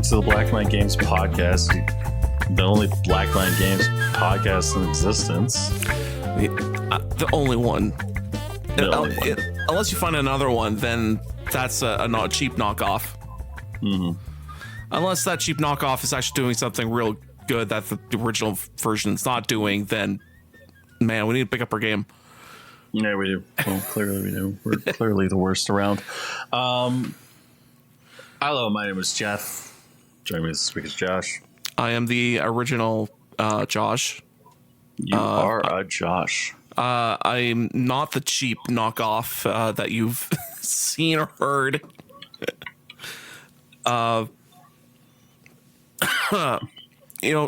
welcome to the Blackline Games podcast, the only Blackline Games podcast in existence. The only one. Unless you find another one, then that's a not cheap knockoff. Mm-hmm. Unless that cheap knockoff is actually doing something real good that the original version's not doing, then, man, we need to pick up our game. Yeah, we do. Well, clearly we do. We're clearly the worst around. Hello, my name is Jeff. Joining me this week is Josh. I am the original Josh. You are a Josh. I'm not the cheap knockoff that you've seen or heard.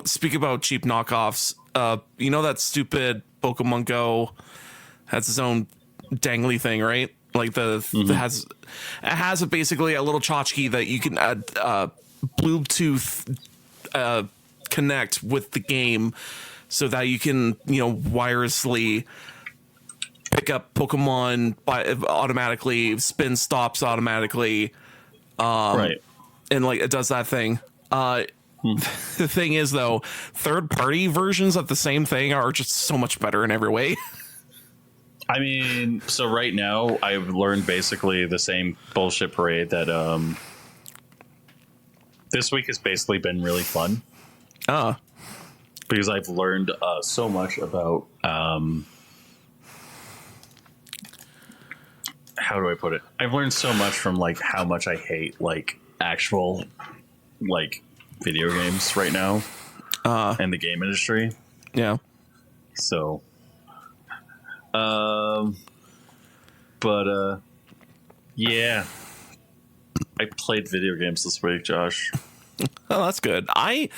Speak about cheap knockoffs. That stupid Pokemon Go has its own dangly thing, right? Like it has basically a little tchotchke that you can Bluetooth connect with the game, so that you can wirelessly pick up Pokemon automatically, spin stops automatically, Right? And it does that thing. The thing is, though, third-party versions of the same thing are just so much better in every way. I mean, so right now I've learned basically the same bullshit parade that this week has basically been really fun. Because I've learned so much about how do I put it? I've learned so much from how much I hate actual video games right now and the game industry. Yeah. So yeah, I played video games this week, Josh. Oh, that's good. I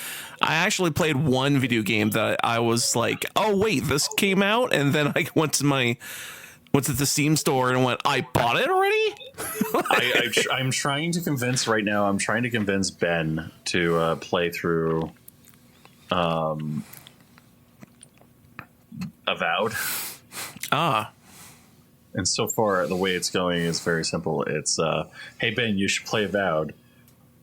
actually played one video game that I was like, oh wait, this came out, and then I went to the Steam store and went, I bought it already. I'm trying to convince right now. I'm trying to convince Ben to play through Avowed. And so far, the way it's going is very simple. It's, hey, Ben, you should play Avowed.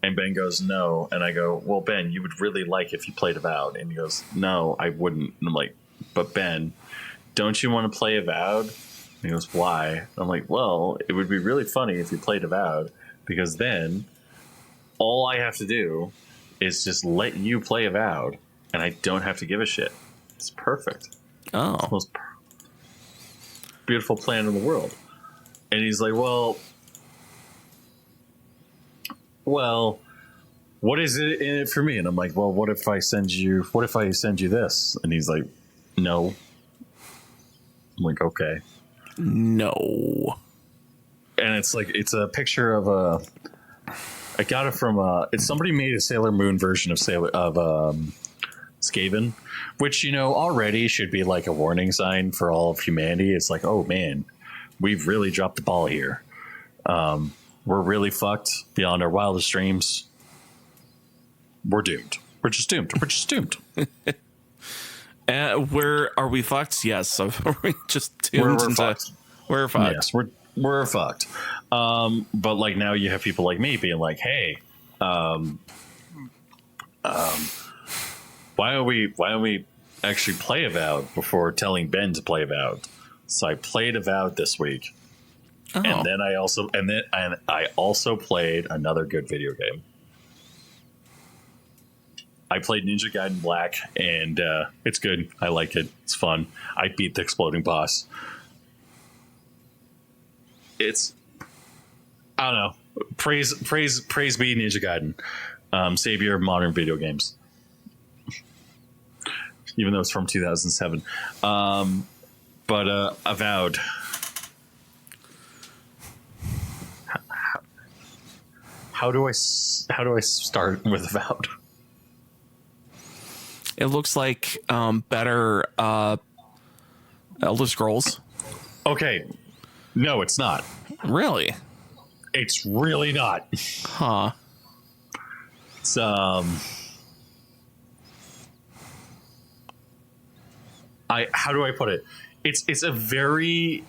And Ben goes, no. And I go, well, Ben, you would really like if you played Avowed. And he goes, no, I wouldn't. And I'm like, but Ben, don't you want to play Avowed? And he goes, why? And I'm like, well, it would be really funny if you played Avowed, because then all I have to do is just let you play Avowed, and I don't have to give a shit. It's perfect. Oh. It's the most beautiful plan in the world. And he's like, well, what is it in it for me? And I'm like, well, what if I send you this? And he's like, no. I'm like, okay. No. And it's a picture of I got it from somebody made a Sailor Moon version of Skaven, which already should be like a warning sign for all of humanity. It's like, oh man, we've really dropped the ball here. We're really fucked beyond our wildest dreams. We're doomed. We're just doomed. Where are we fucked? Yes. So we're just doomed. We're fucked. We're fucked. Yes, we're fucked. But now you have people like me being like, hey, why don't we actually play Avowed before telling Ben to play Avowed? So I played Avowed this week. Oh. And then I also played another good video game. I played Ninja Gaiden Black, and it's good. I like it. It's fun. I beat the exploding boss. I don't know. Praise be Ninja Gaiden, savior of modern video games. Even though it's from 2007, but Avowed. How do I start with Avowed? It looks like better Elder Scrolls. Okay. No, it's not. Really? It's really not. Huh. It's how do I put it? It's a very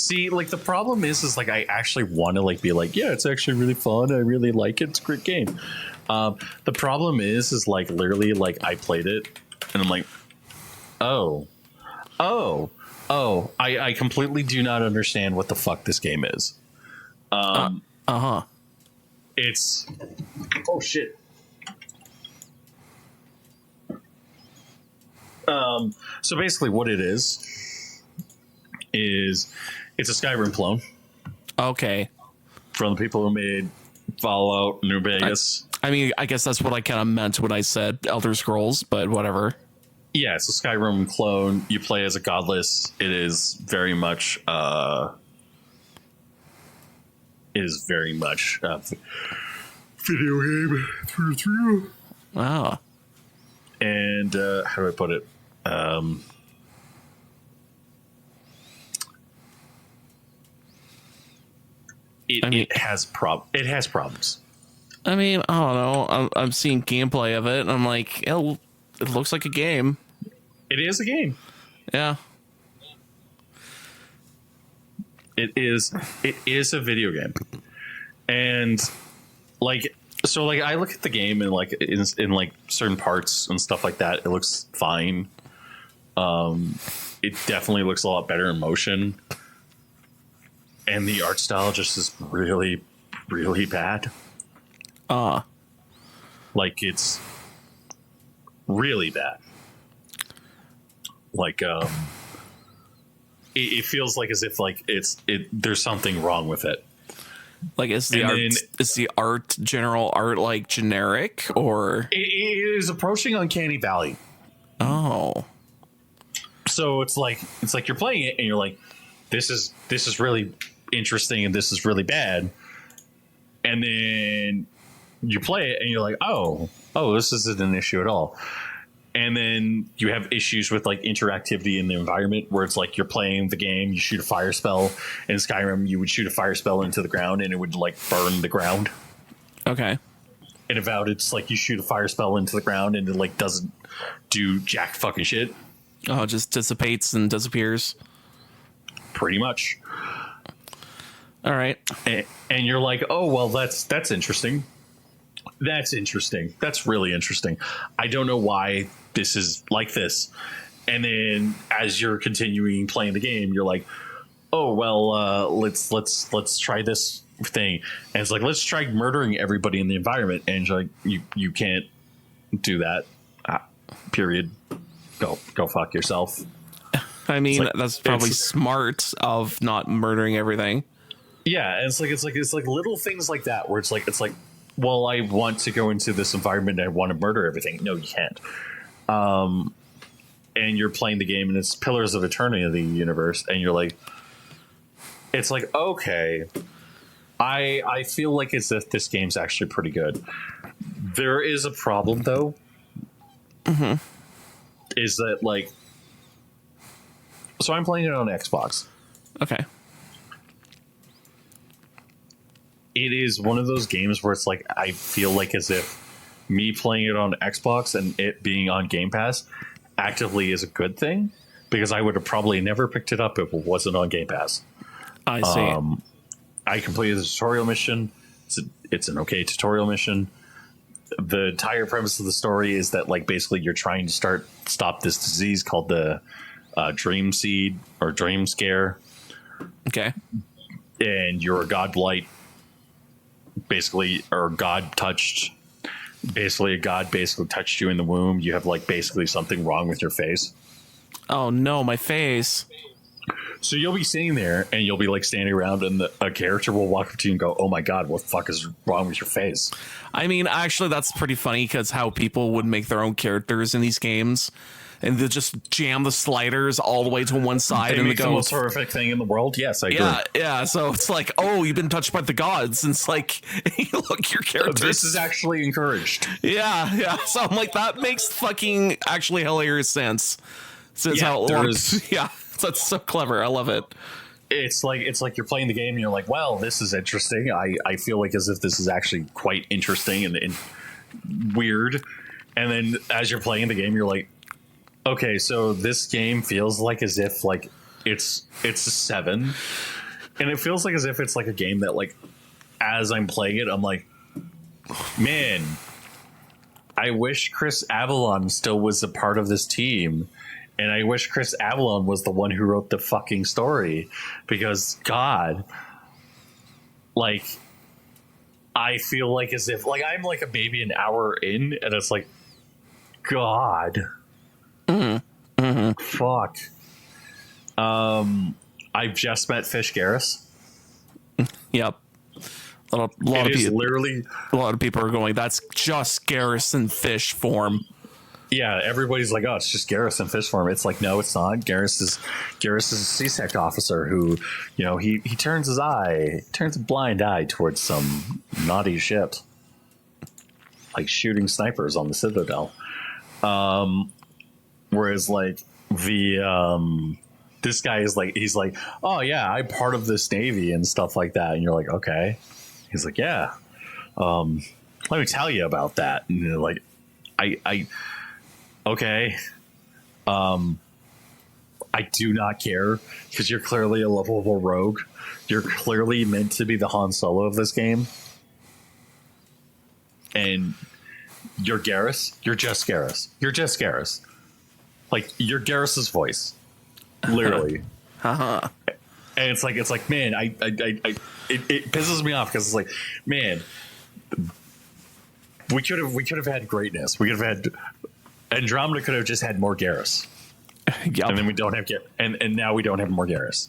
See, like the problem is like I actually want to like be like, yeah, it's actually really fun. I really like it. It's a great game. The problem is like literally like I played it and I'm like, oh, I completely do not understand what the fuck this game is. It's oh shit. So basically, what it is it's a Skyrim clone. Okay. From the people who made Fallout New Vegas. I mean, I guess that's what I kind of meant when I said Elder Scrolls, but whatever. Yeah, it's a Skyrim clone. You play as a godless. It is very much video game through. Wow. And how do I put it? It has problems. I mean, I don't know. I'm seeing gameplay of it, and I'm like, it looks like a game. It is a game. Yeah. It is a video game. And like so like I look at the game and like in like certain parts and stuff like that, it looks fine. It definitely looks a lot better in motion. And the art style just is really, really bad. Like it's really bad. Like it feels like as if like there's something wrong with it. Like is the general art like generic or it is approaching Uncanny Valley. Oh. So it's like you're playing it and you're like, this is really interesting and this is really bad. And then you play it and you're like, oh, this isn't an issue at all. And then you have issues with like interactivity in the environment where it's like you're playing the game, you shoot a fire spell. In Skyrim, you would shoot a fire spell into the ground and it would like burn the ground. Okay. In Avowed, it's like you shoot a fire spell into the ground and it like doesn't do jack fucking shit. Oh, it just dissipates and disappears. Pretty much. All right. And you're like, oh, well, that's interesting. That's interesting. That's really interesting. I don't know why this is like this. And then as you're continuing playing the game, you're like, oh, well, let's try this thing. And it's like, let's try murdering everybody in the environment. And you're like, you can't do that. Period. Go fuck yourself. I mean, like, that's probably smart of not murdering everything. Yeah, and it's like little things like that where it's like, well, I want to go into this environment and I want to murder everything. No, you can't. And you're playing the game and it's Pillars of Eternity of the universe, and you're like, it's like, okay, I feel like it's that this game's actually pretty good. There is a problem though. Mm-hmm. Is that like, so I'm playing it on Xbox. Okay. It is one of those games where it's like I feel like as if me playing it on Xbox and it being on Game Pass actively is a good thing, because I would have probably never picked it up if it wasn't on Game Pass. I see. I completed the tutorial mission. It's an okay tutorial mission. The entire premise of the story is that like basically you're trying to stop this disease called the dream seed or dream scare. Okay. And you're a godblight. Basically, or God touched. Basically, a god basically touched you in the womb. You have like basically something wrong with your face. Oh no, my face. So you'll be sitting there and you'll be like standing around and a character will walk up to you and go, oh my God, what the fuck is wrong with your face? I mean, actually, that's pretty funny because how people would make their own characters in these games. And they just jam the sliders all the way to one side and they go, the most horrific thing in the world. Yes, I agree. Yeah. So it's like, oh, you've been touched by the gods. And it's like, look, your character. This is actually encouraged. Yeah. So I'm like, that makes fucking actually hilarious sense. Since how it works. Yeah, that's so clever. I love it. It's like you're playing the game and you're like, well, this is interesting. I feel like as if this is actually quite interesting and weird. And then as you're playing the game, you're like, okay, so this game feels like as if like it's a 7, and it feels like as if it's like a game that like as I'm playing it, I'm like, man, I wish Chris Avellone still was a part of this team. And I wish Chris Avellone was the one who wrote the fucking story, because God, like, I feel like as if like I'm like a baby an hour in, and it's like, God, fuck. I've just met Fish Garris. Yep. A lot of people are going, that's just Garris in fish form. Yeah, everybody's like, oh, it's just Garris in fish form. It's like, no, it's not. Garris is a CSEC officer who, you know, he turns a blind eye towards some naughty shit, like shooting snipers on the Citadel. Whereas like this guy is like, he's like, oh yeah, I'm part of this Navy and stuff like that. And you're like, okay. He's like, yeah. Let me tell you about that. And you're like, okay. I do not care, because you're clearly a lovable rogue. You're clearly meant to be the Han Solo of this game. And you're Garris. You're just Garris. You're just Garris. Like, you're Garris's voice. Literally. And it's like, man, it pisses me off, because it's like, man, we could have had greatness. We could have had Andromeda could have just had more Garris. Yep. And then we don't have and now we don't have more Garris.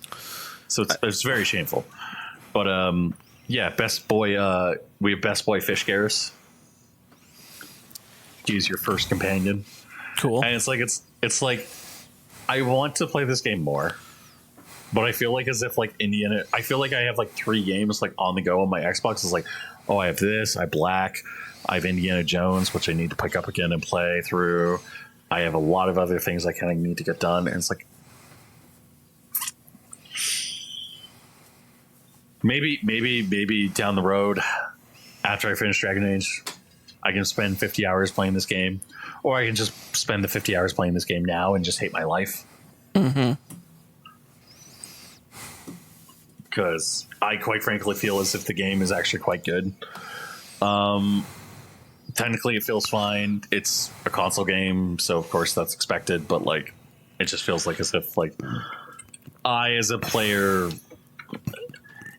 So it's very shameful. But yeah, best boy we have best boy Fish Garris. He's your first companion. Cool. And it's like I want to play this game more. But I feel like as if like Indiana, I feel like I have like 3 games like on the go on my Xbox. It's like, oh, I have this, I have Black, I have Indiana Jones, which I need to pick up again and play through. I have a lot of other things I kind of need to get done. And it's like, maybe down the road, after I finish Dragon Age, I can spend 50 hours playing this game. Or I can just spend the 50 hours playing this game now and just hate my life. Because I quite frankly feel as if the game is actually quite good. Technically it feels fine. It's a console game, so of course that's expected, but like it just feels like as if like I as a player,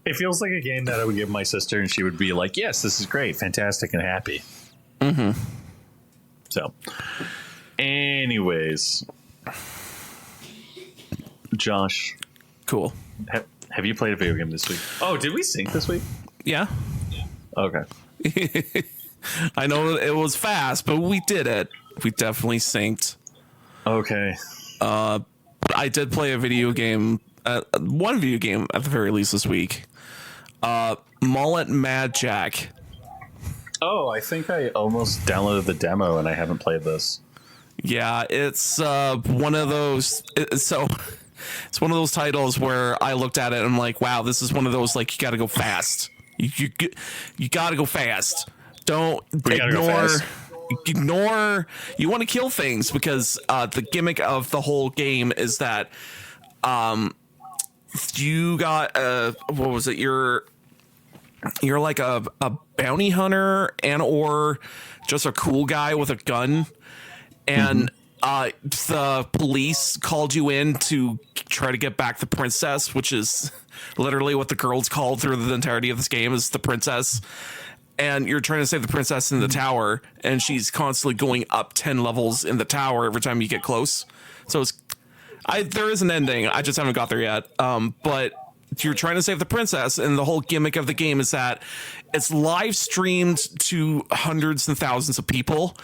it feels like a game that I would give my sister and she would be like, yes, this is great, fantastic, and happy. So anyways, Josh, cool. Have you played a video game this week? Oh, did we sync this week? Yeah. Okay. I know it was fast, but we did it. We definitely synced. Okay. I did play a video game, one video game at the very least this week. Mullet Mad Jack. Oh, I think I almost downloaded the demo and I haven't played this. Yeah, it's one of those. It's one of those titles where I looked at it and I'm like, wow, this is one of those, like, you got to go fast. You got to go fast. Don't ignore. You want to kill things, because the gimmick of the whole game is that you got what was it? You're like a bounty hunter and or just a cool guy with a gun, and the police called you in to try to get back the princess, which is literally what the girl's called through the entirety of this game, is the princess. And you're trying to save the princess in the tower, and she's constantly going up 10 levels in the tower every time you get close. So there is an ending. I just haven't got there yet. But you're trying to save the princess, and the whole gimmick of the game is that it's live streamed to hundreds and thousands of people,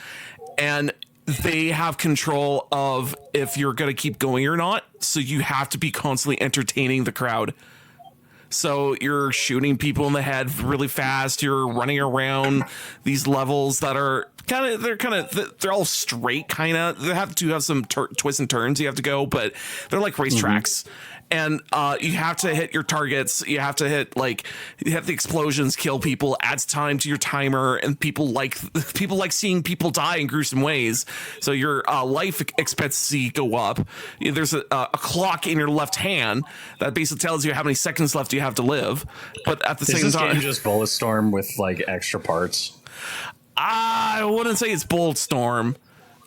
and they have control of if you're going to keep going or not. So you have to be constantly entertaining the crowd. So you're shooting people in the head really fast. You're running around these levels that are they're all straight, kind of. They have to have some twists and turns you have to go, but they're like racetracks. and you have to hit your targets. You have to hit the explosions, kill people, adds time to your timer, and people like seeing people die in gruesome ways. So your life expectancy go up. There's a clock in your left hand that basically tells you how many seconds left you have to live. But at the same time, game just Bulletstorm with like extra parts. I wouldn't say it's Bulletstorm.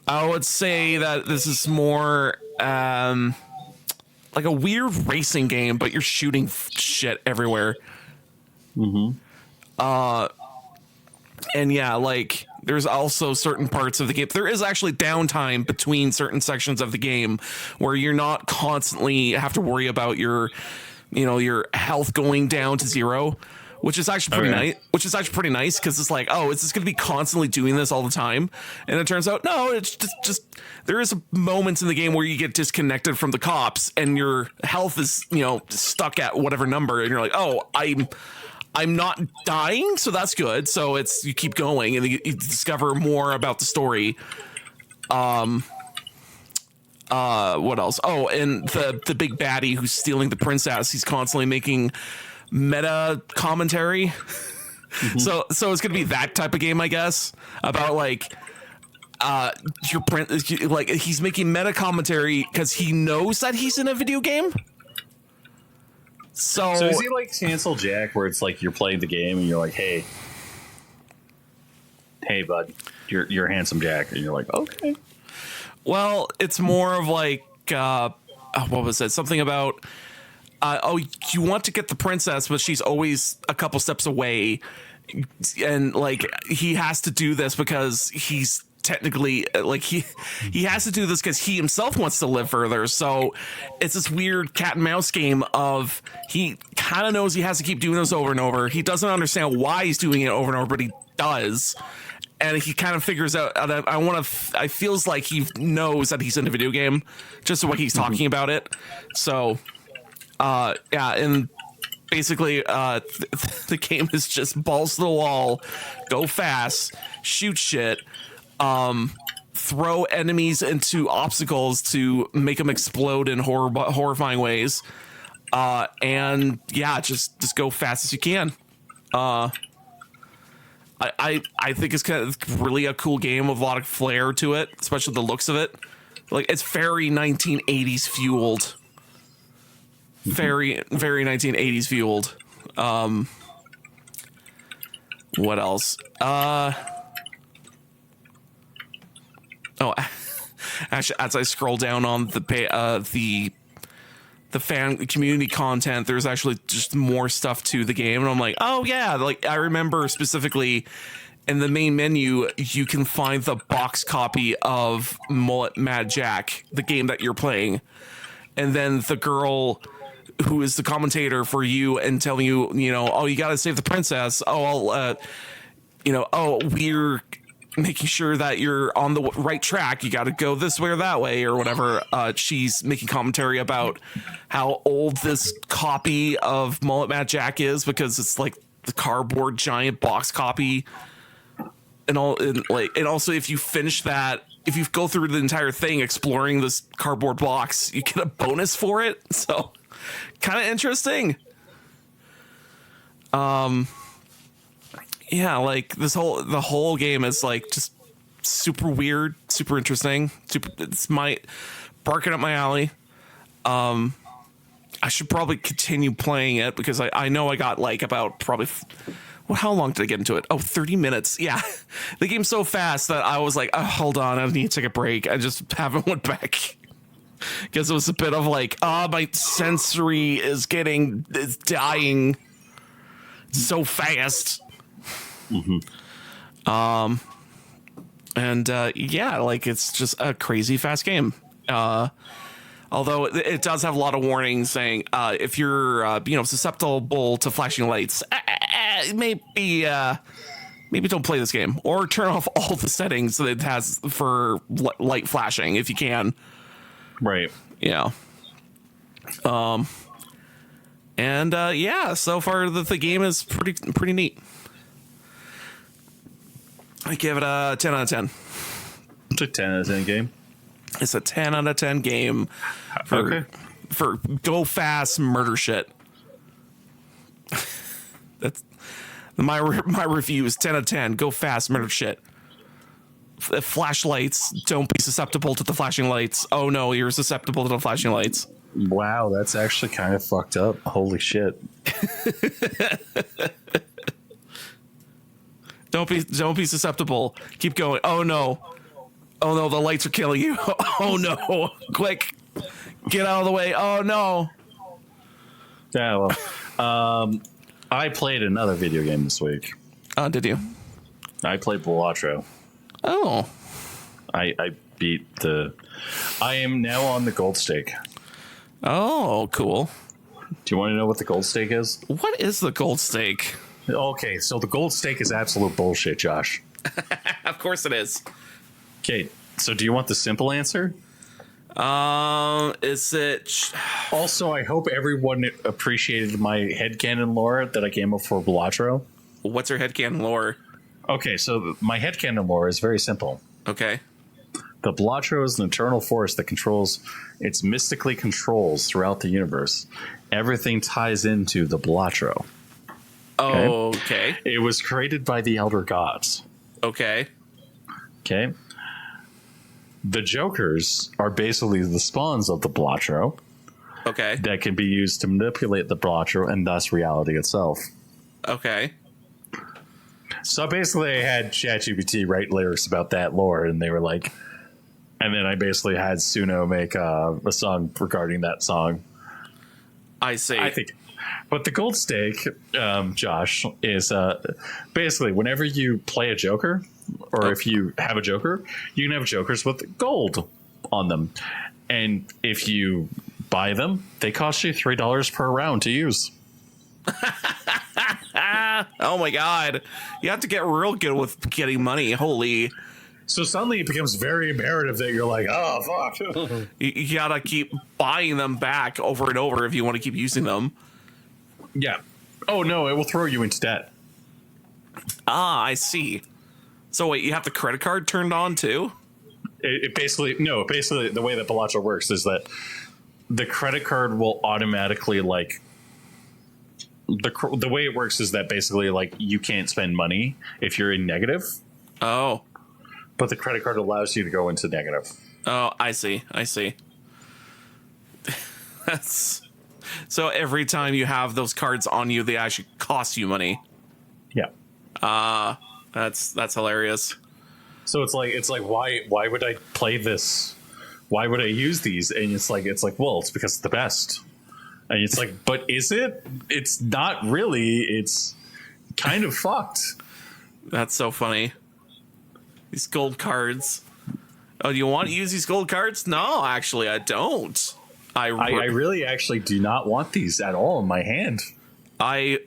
I would say that this is more like a weird racing game, but you're shooting shit everywhere. And yeah, like there's also certain parts of the game. There is actually downtime between certain sections of the game where you're not constantly have to worry about your health going down to zero, which is actually pretty nice. Which is actually pretty nice because it's like, oh, is this going to be constantly doing this all the time? And it turns out, no, it's just there is moments in the game where you get disconnected from the cops and your health is stuck at whatever number, and you're like, oh, I'm not dying, so that's good. So you keep going and you discover more about the story. What else? Oh, and the big baddie who's stealing the princess, he's constantly making meta commentary. So it's gonna be that type of game, I guess, about like your print, like he's making meta commentary because he knows that he's in a video game. So is he like Cancel Jack, where it's like you're playing the game and you're like, hey bud, you're handsome Jack, and you're like, okay. Well, it's more of like what was it? Something about you want to get the princess, but she's always a couple steps away, and like he has to do this because he's technically like he has to do this because he himself wants to live further. So it's this weird cat and mouse game of he kind of knows he has to keep doing this over and over. He doesn't understand why he's doing it over and over, but he does. And he kind of figures out that I feels like he knows that he's in a video game just the way he's talking about it. So yeah, and basically the game is just balls to the wall, go fast, shoot shit, throw enemies into obstacles to make them explode in horrifying ways, and yeah, just go fast as you can. I think it's kind of really a cool game with a lot of flair to it, especially the looks of it. Like it's very 1980s fueled. Very, very 1980s fueled. What else? Oh, actually, as I scroll down on the fan community content, there's actually just more stuff to the game, and I'm like, oh yeah, like I remember specifically in the main menu you can find the box copy of Mullet Mad Jack, the game that you're playing, and then the girl who is the commentator for you and telling you, oh, you got to save the princess. Oh, we're making sure that you're on the right track. You got to go this way or that way or whatever. She's making commentary about how old this copy of Mullet Mad Jack is because it's like the cardboard giant box copy and all. And also if you finish that, if you go through the entire thing exploring this cardboard box, you get a bonus for it. So kind of interesting. Yeah, like the whole game is like just super weird, super interesting. It's barking up my alley. I should probably continue playing it because I know I got like about probably how long did I get into it? Oh, 30 minutes. Yeah. The game's so fast that I was like, oh, hold on, I need to take a break. I just haven't went back. Because it was a bit of like, my sensory is dying so fast. Yeah, like it's just a crazy fast game. Although it does have a lot of warnings saying if you're susceptible to flashing lights, maybe don't play this game or turn off all the settings that it has for light flashing if you can. Right. Yeah. Yeah, so far the game is pretty neat. I give it a 10 out of 10. It's a 10 out of 10 game. It's a 10 out of 10 game. Okay. for go fast murder shit. That's my review is 10 out of 10. Go fast murder shit. Flashlights, don't be susceptible to the flashing lights. Oh no, you're susceptible to the flashing lights. Wow, that's actually kind of fucked up. Holy shit. Don't be susceptible. Keep going. Oh no, the lights are killing you. Oh no, quick, get out of the way. Oh no. Yeah, well, I played another video game this week. Did you? I played Balatro. Oh. I beat I am now on the gold stake. Oh, cool. Do you want to know what the gold stake is? What is the gold stake? Okay, so the gold stake is absolute bullshit, Josh. Of course it is. Okay, so do you want the simple answer? Is it... Also, I hope everyone appreciated my headcanon lore that I came up for Balatro. What's your headcanon lore? Okay, so my headcanon lore is very simple. Okay. The Balatro is an eternal force that it's mystically controls throughout the universe. Everything ties into the Balatro. Okay. It was created by the Elder Gods. Okay. Okay. The Jokers are basically the spawns of the Balatro. Okay. That can be used to manipulate the Balatro and thus reality itself. Okay. So basically I had ChatGPT write lyrics about that lore, and they were like... And then I basically had Suno make a song regarding that song. I see. I think... But the gold stake, Josh, is basically whenever you play a Joker, or if you have a Joker, you can have Jokers with gold on them. And if you buy them, they cost you $3 per round to use. Oh my god. You have to get real good with getting money. Holy. So suddenly it becomes very imperative that you're like, oh, fuck. You gotta keep buying them back over and over if you want to keep using them. Yeah. Oh, no, it will throw you into debt. Ah, I see. So wait, you have the credit card turned on too? It basically the way that Balatro works is that the credit card will automatically like the way it works is that basically like you can't spend money if you're in negative. Oh. But the credit card allows you to go into negative. Oh, I see. That's so every time you have those cards on you, they actually cost you money. Yeah. That's hilarious. So it's like why would I play this? Why would I use these? And it's like well, it's because it's the best. And it's like, but is it? It's not really. It's kind of fucked. That's so funny. These gold cards. Oh, do you want to use these gold cards? No, actually, I don't. I really actually do not want these at all in my hand. I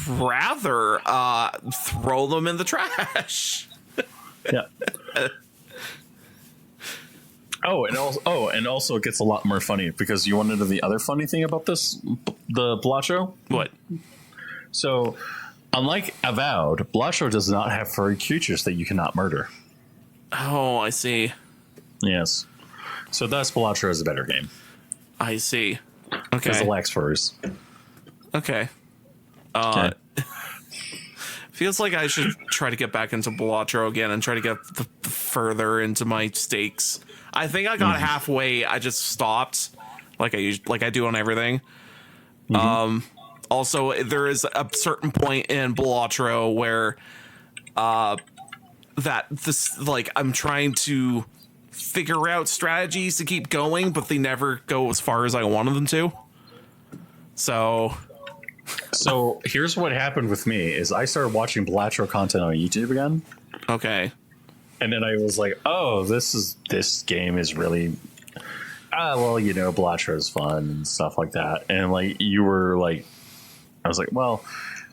rather throw them in the trash. Yeah. And also it gets a lot more funny because you want to know the other funny thing about the Balatro? What? So, unlike Avowed, Balatro does not have furry creatures that you cannot murder. Oh, I see. Yes. So thus Balatro is a better game. I see. Okay. Because it lacks furs. Okay. Okay. Feels like I should try to get back into Balatro again and try to get further into my stakes. I think I got halfway. I just stopped, like I do on everything. Also, there is a certain point in Balatro where, I'm trying to figure out strategies to keep going, but they never go as far as I wanted them to. So here's what happened with me is I started watching Balatro content on YouTube again. Okay. And then I was like, oh, this game is really, Balatro is fun and stuff like that. And like, you were like, I was like, well,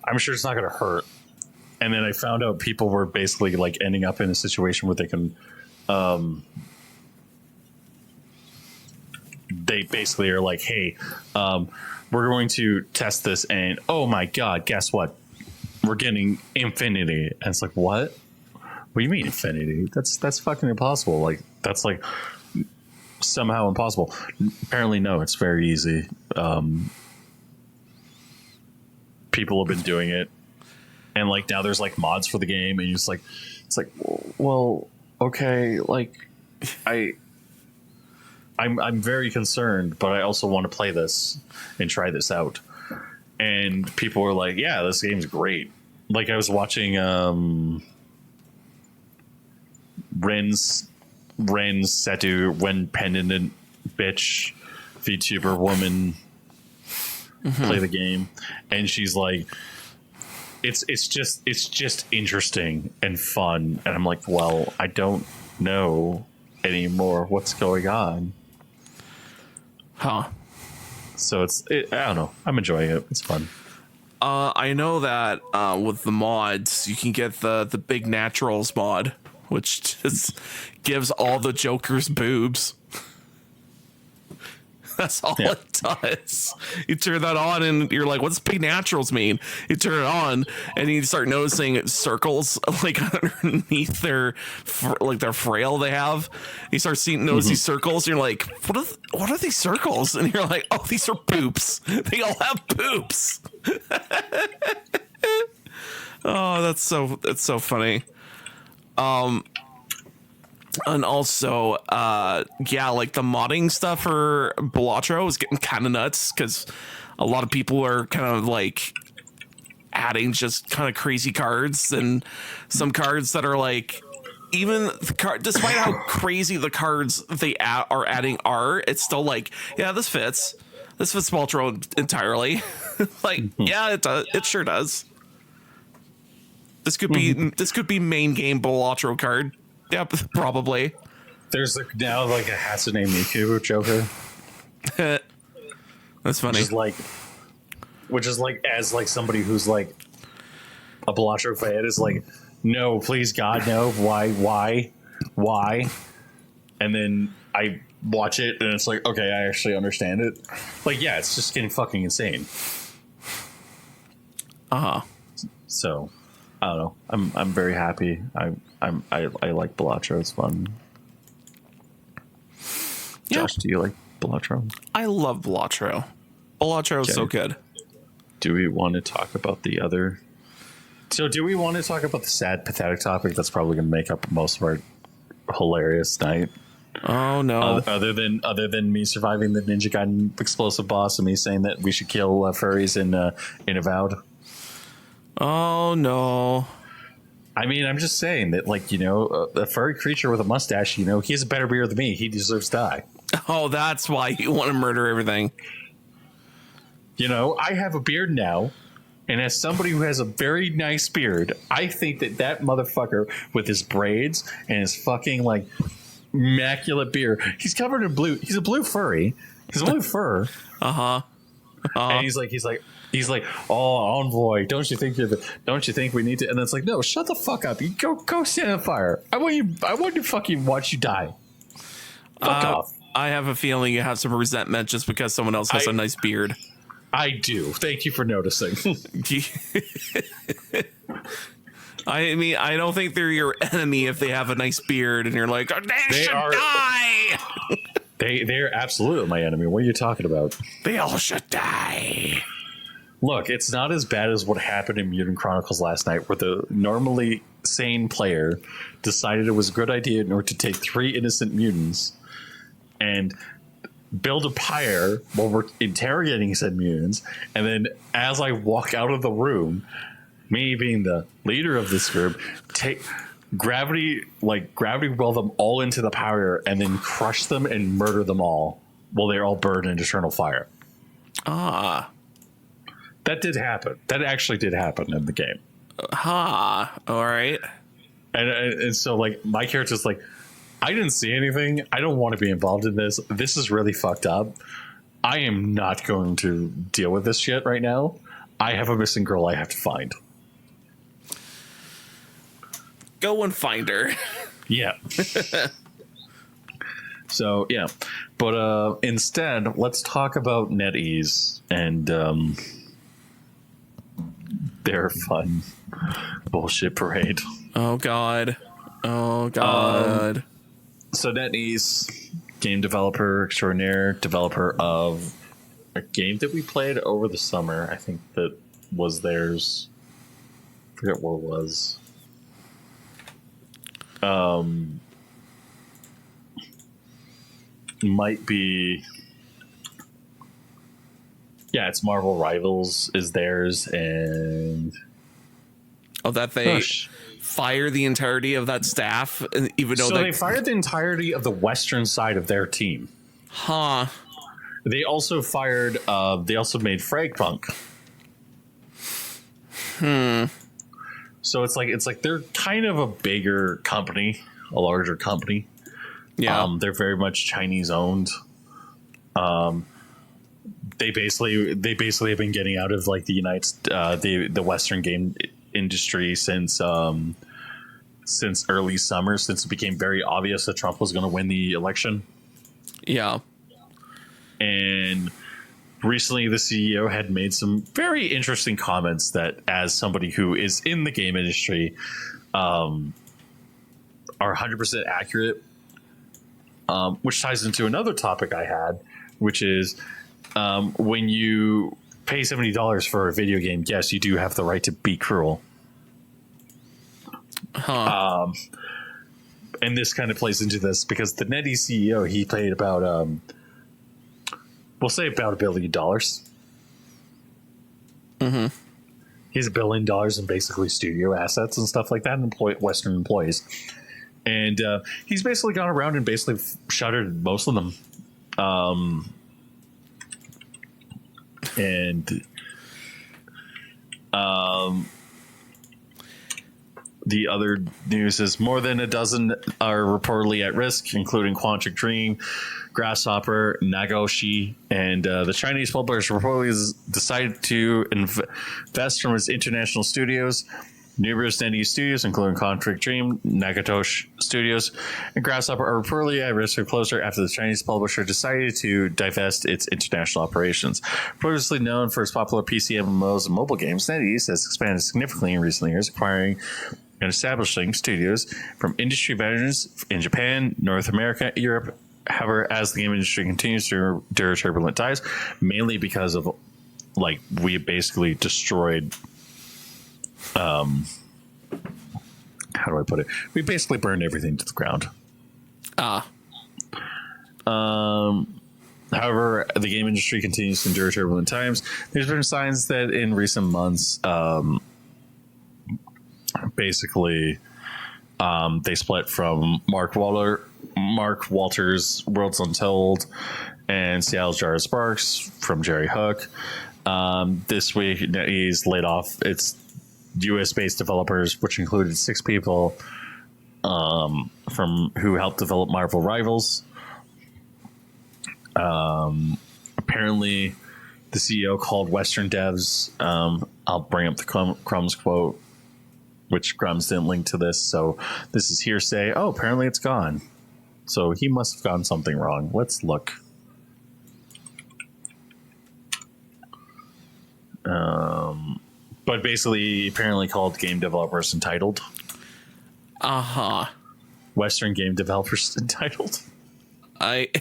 I'm sure it's not going to hurt. And then I found out people were basically like ending up in a situation where they can, they basically are like, hey, we're going to test this, and oh my god, guess what? We're getting infinity. And it's like, what? What do you mean infinity? That's fucking impossible. Like, that's like, somehow impossible. Apparently, no, it's very easy. People have been doing it, and like now there's like mods for the game, and it's like, well, okay, like I'm very concerned, but I also want to play this and try this out. And people were like, yeah, this game's great. Like I was watching Ren's Setu when pendant bitch VTuber woman play the game, and she's like, it's just interesting and fun, and I'm like, well, I don't know anymore what's going on. So I don't know. I'm enjoying it. It's fun. I know that with the mods, you can get the Big Naturals mod, which just gives all the Jokers boobs. That's all it does. You turn that on and you're like, what's Big Naturals mean? You turn it on and you start noticing circles like underneath their frail they have. You start notice these circles. And you're like, what are these circles? And you're like, oh, these are poops. They all have poops. Oh, that's so funny. And also, like the modding stuff for Balatro is getting kind of nuts because a lot of people are kind of like adding just kind of crazy cards, and some cards that are like, even the card, despite how crazy the cards they are adding are, it's still like, yeah, this fits Balatro entirely. Like, yeah, it does. It sure does. This could be main game Balatro card. Yep, probably. There's now like a Hatsune Miku Joker. That's funny. Which is like as like somebody who's like a Balatro fan is like, no, please God, no. Why? And then I watch it and it's like, okay, I actually understand it. Like, yeah, it's just getting fucking insane. So I don't know. I'm very happy. I like Balatro. It's fun. Josh, do you like Balatro? I love Balatro. Balatro is so good. Do we want to talk about the other? So do we want to talk about the sad, pathetic topic that's probably going to make up most of our hilarious night? Oh no! Other than me surviving the Ninja Gaiden explosive boss and me saying that we should kill furries in Avowed. Oh no! I mean, I'm just saying that, like, a furry creature with a mustache, he has a better beard than me. He deserves to die. Oh, that's why you want to murder everything. I have a beard now, and as somebody who has a very nice beard, I think that motherfucker with his braids and his fucking, like, immaculate beard, he's covered in blue. He's a blue furry. He's a blue fur. And he's like, oh, Envoy, don't you think we need to? And it's like, no, shut the fuck up. You go stand on fire. I want to fucking watch you die. Fuck off. I have a feeling you have some resentment just because someone else has a nice beard. I do. Thank you for noticing. I mean, I don't think they're your enemy if they have a nice beard and you're like, oh, they should die. They're absolutely my enemy. What are you talking about? They all should die. Look, it's not as bad as what happened in Mutant Chronicles last night, where the normally sane player decided it was a good idea in order to take 3 innocent mutants and build a pyre while we're interrogating said mutants. And then as I walk out of the room, me being the leader of this group, take gravity well them all into the pyre and then crush them and murder them all while they're all burned in eternal fire. That did happen. That actually did happen in the game. All right. And so, like, my character's like, I didn't see anything. I don't want to be involved in this. This is really fucked up. I am not going to deal with this shit right now. I have a missing girl I have to find. Go and find her. Yeah. So, yeah. But instead, let's talk about NetEase and their fun bullshit parade. Oh, God. So NetEase game developer extraordinaire, developer of a game that we played over the summer. I think that was theirs. I forget what it was. Might be. Yeah, it's Marvel Rivals is theirs, and that they fire the entirety of that staff, even though they fired the entirety of the western side of their team. Huh. They also fired. They also made Fragpunk. So it's like they're kind of a bigger company, a larger company. Yeah, they're very much Chinese owned. They basically have been getting out of like the the Western game industry since early summer, since it became very obvious that Trump was going to win the election. Yeah. And recently the CEO had made some very interesting comments that, as somebody who is in the game industry, are 100% accurate, which ties into another topic I had, which is when you pay $70 for a video game, yes, you do have the right to be cruel. And this kind of plays into this because the NetEase CEO, he paid about we'll say about $1 billion. Mm-hmm. He's $1 billion in basically studio assets and stuff like that, and Western employees. And he's basically gone around and basically shuttered most of them. The other news is more than a dozen are reportedly at risk, including Quantic Dream, Grasshopper, Nagoshi, and the Chinese publisher reportedly has decided to invest from its international studios. Numerous NetEase studios, including Quantic Dream, Nagatoshi Studios, and Grasshopper, are reportedly at risk of closure after the Chinese publisher decided to divest its international operations. Previously known for its popular PC MMOs and mobile games, NetEase has expanded significantly in recent years, acquiring and establishing studios from industry veterans in Japan, North America, Europe. However, as the game industry continues to endure turbulent times, mainly because of, like, we basically destroyed. How do I put it? We basically burned everything to the ground. However, the game industry continues to endure turbulent times. There's been signs that in recent months, basically, they split from Mark Walters' Worlds Untold and Seattle's Jar of Sparks from Jerry Hook. This week, he's laid off its US-based developers, which included 6 people from who helped develop Marvel Rivals. Apparently, the CEO called Western devs. I'll bring up the Crumbs quote, which Crumbs didn't link to this, so this is hearsay. Oh, apparently it's gone. So he must have gotten something wrong. Let's look. But basically, apparently called game developers entitled. Western game developers entitled. I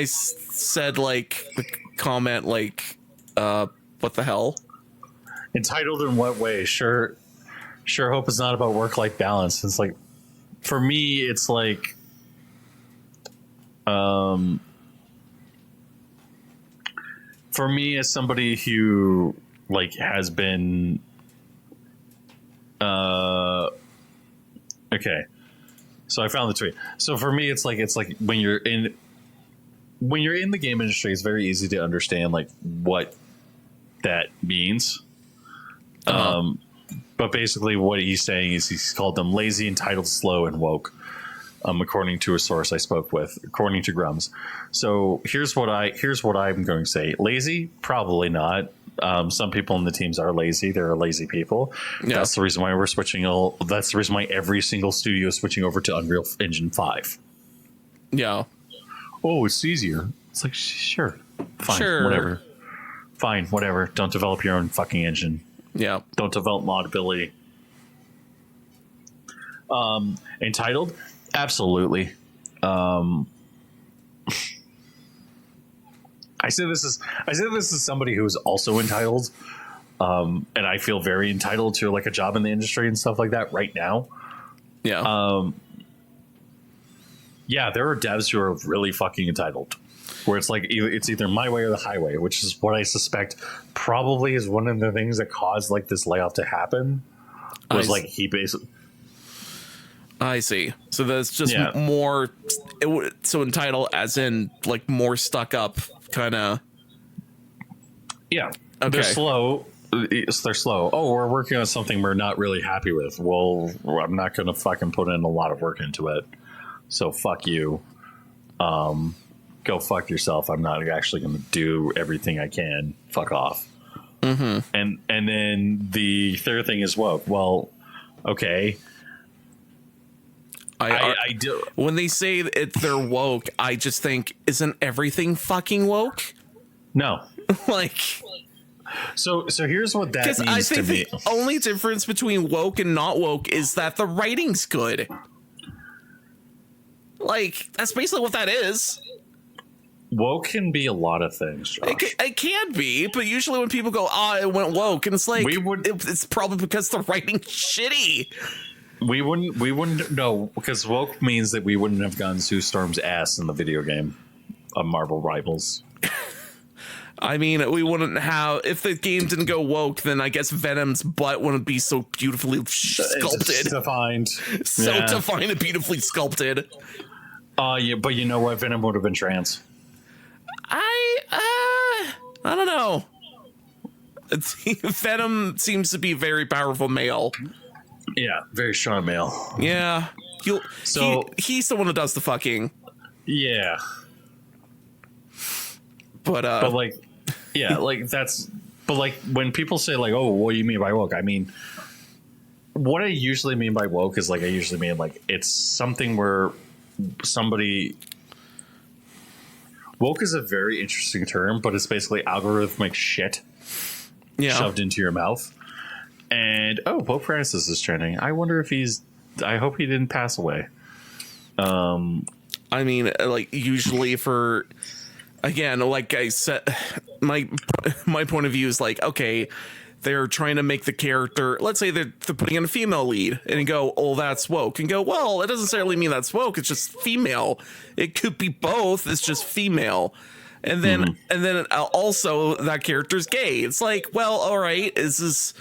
said, like, the comment, like, what the hell? Entitled in what way? Sure hope it's not about work-life balance. It's like, for me, it's like, for me as somebody who, like, has been, okay, so I found the tweet. So for me, it's like when you're in the game industry, it's very easy to understand, like, what that means. But basically what he's saying is he's called them lazy, entitled, slow, and woke, according to a source I spoke with, according to Grums. So here's what I'm going to say. Lazy? Probably not. Some people in the teams are lazy. There are lazy people. Yeah. That's the reason why we're switching. That's the reason why every single studio is switching over to Unreal Engine 5. Yeah. Oh, it's easier. It's like, sure. Fine. Sure. Whatever. Fine. Whatever. Don't develop your own fucking engine. Yeah. Don't develop modability. Entitled? Absolutely. I say this is somebody who is also entitled, and I feel very entitled to like a job in the industry and stuff like that right now. Yeah. Yeah, there are devs who are really fucking entitled, where it's like it's either my way or the highway, which is what I suspect probably is one of the things that caused like this layoff to happen. Was like he basically. I see. So that's just more. So entitled, as in like more stuck up, kind of. Yeah, okay. They're slow. They're slow. Oh, we're working on something we're not really happy with. Well, I'm not going to fucking put in a lot of work into it. So fuck you. Go fuck yourself. I'm not actually going to do everything I can. Fuck off. Mm-hmm. And then the third thing is woke. Well, okay. I do. When they say they're woke, I just think, isn't everything fucking woke? No. Like. So here's what that means I think to me. The only difference between woke and not woke is that the writing's good. Like, that's basically what that is. Woke can be a lot of things, Josh. It can be, but usually when people go, it went woke, and it's like, it's probably because the writing's shitty. We wouldn't know, because woke means that we wouldn't have gotten Sue Storm's ass in the video game of Marvel Rivals. I mean, we wouldn't have, if the game didn't go woke, then I guess Venom's butt wouldn't be so beautifully sculpted. It's defined. Defined and beautifully sculpted. Yeah, but you know what? Venom would have been trans. I don't know. Venom seems to be a very powerful male. Yeah, very strong male. Yeah. He's the one who does the fucking. Yeah. But like, yeah, like that's, but like when people say like, oh, what do you mean by woke? I mean, what I usually mean by woke is like, I usually mean like, it's something where somebody, woke is a very interesting term, but it's basically algorithmic shit shoved into your mouth. And Pope Francis is trending. I wonder if I hope he didn't pass away. I mean, like usually for, again, like I said, my point of view is like, okay, they're trying to make the character, let's say they're putting in a female lead and you go, oh, that's woke, and go, well, it doesn't necessarily mean that's woke. It's just female. It could be both. It's just female. And then, also that character's gay. It's like, well, all right, is this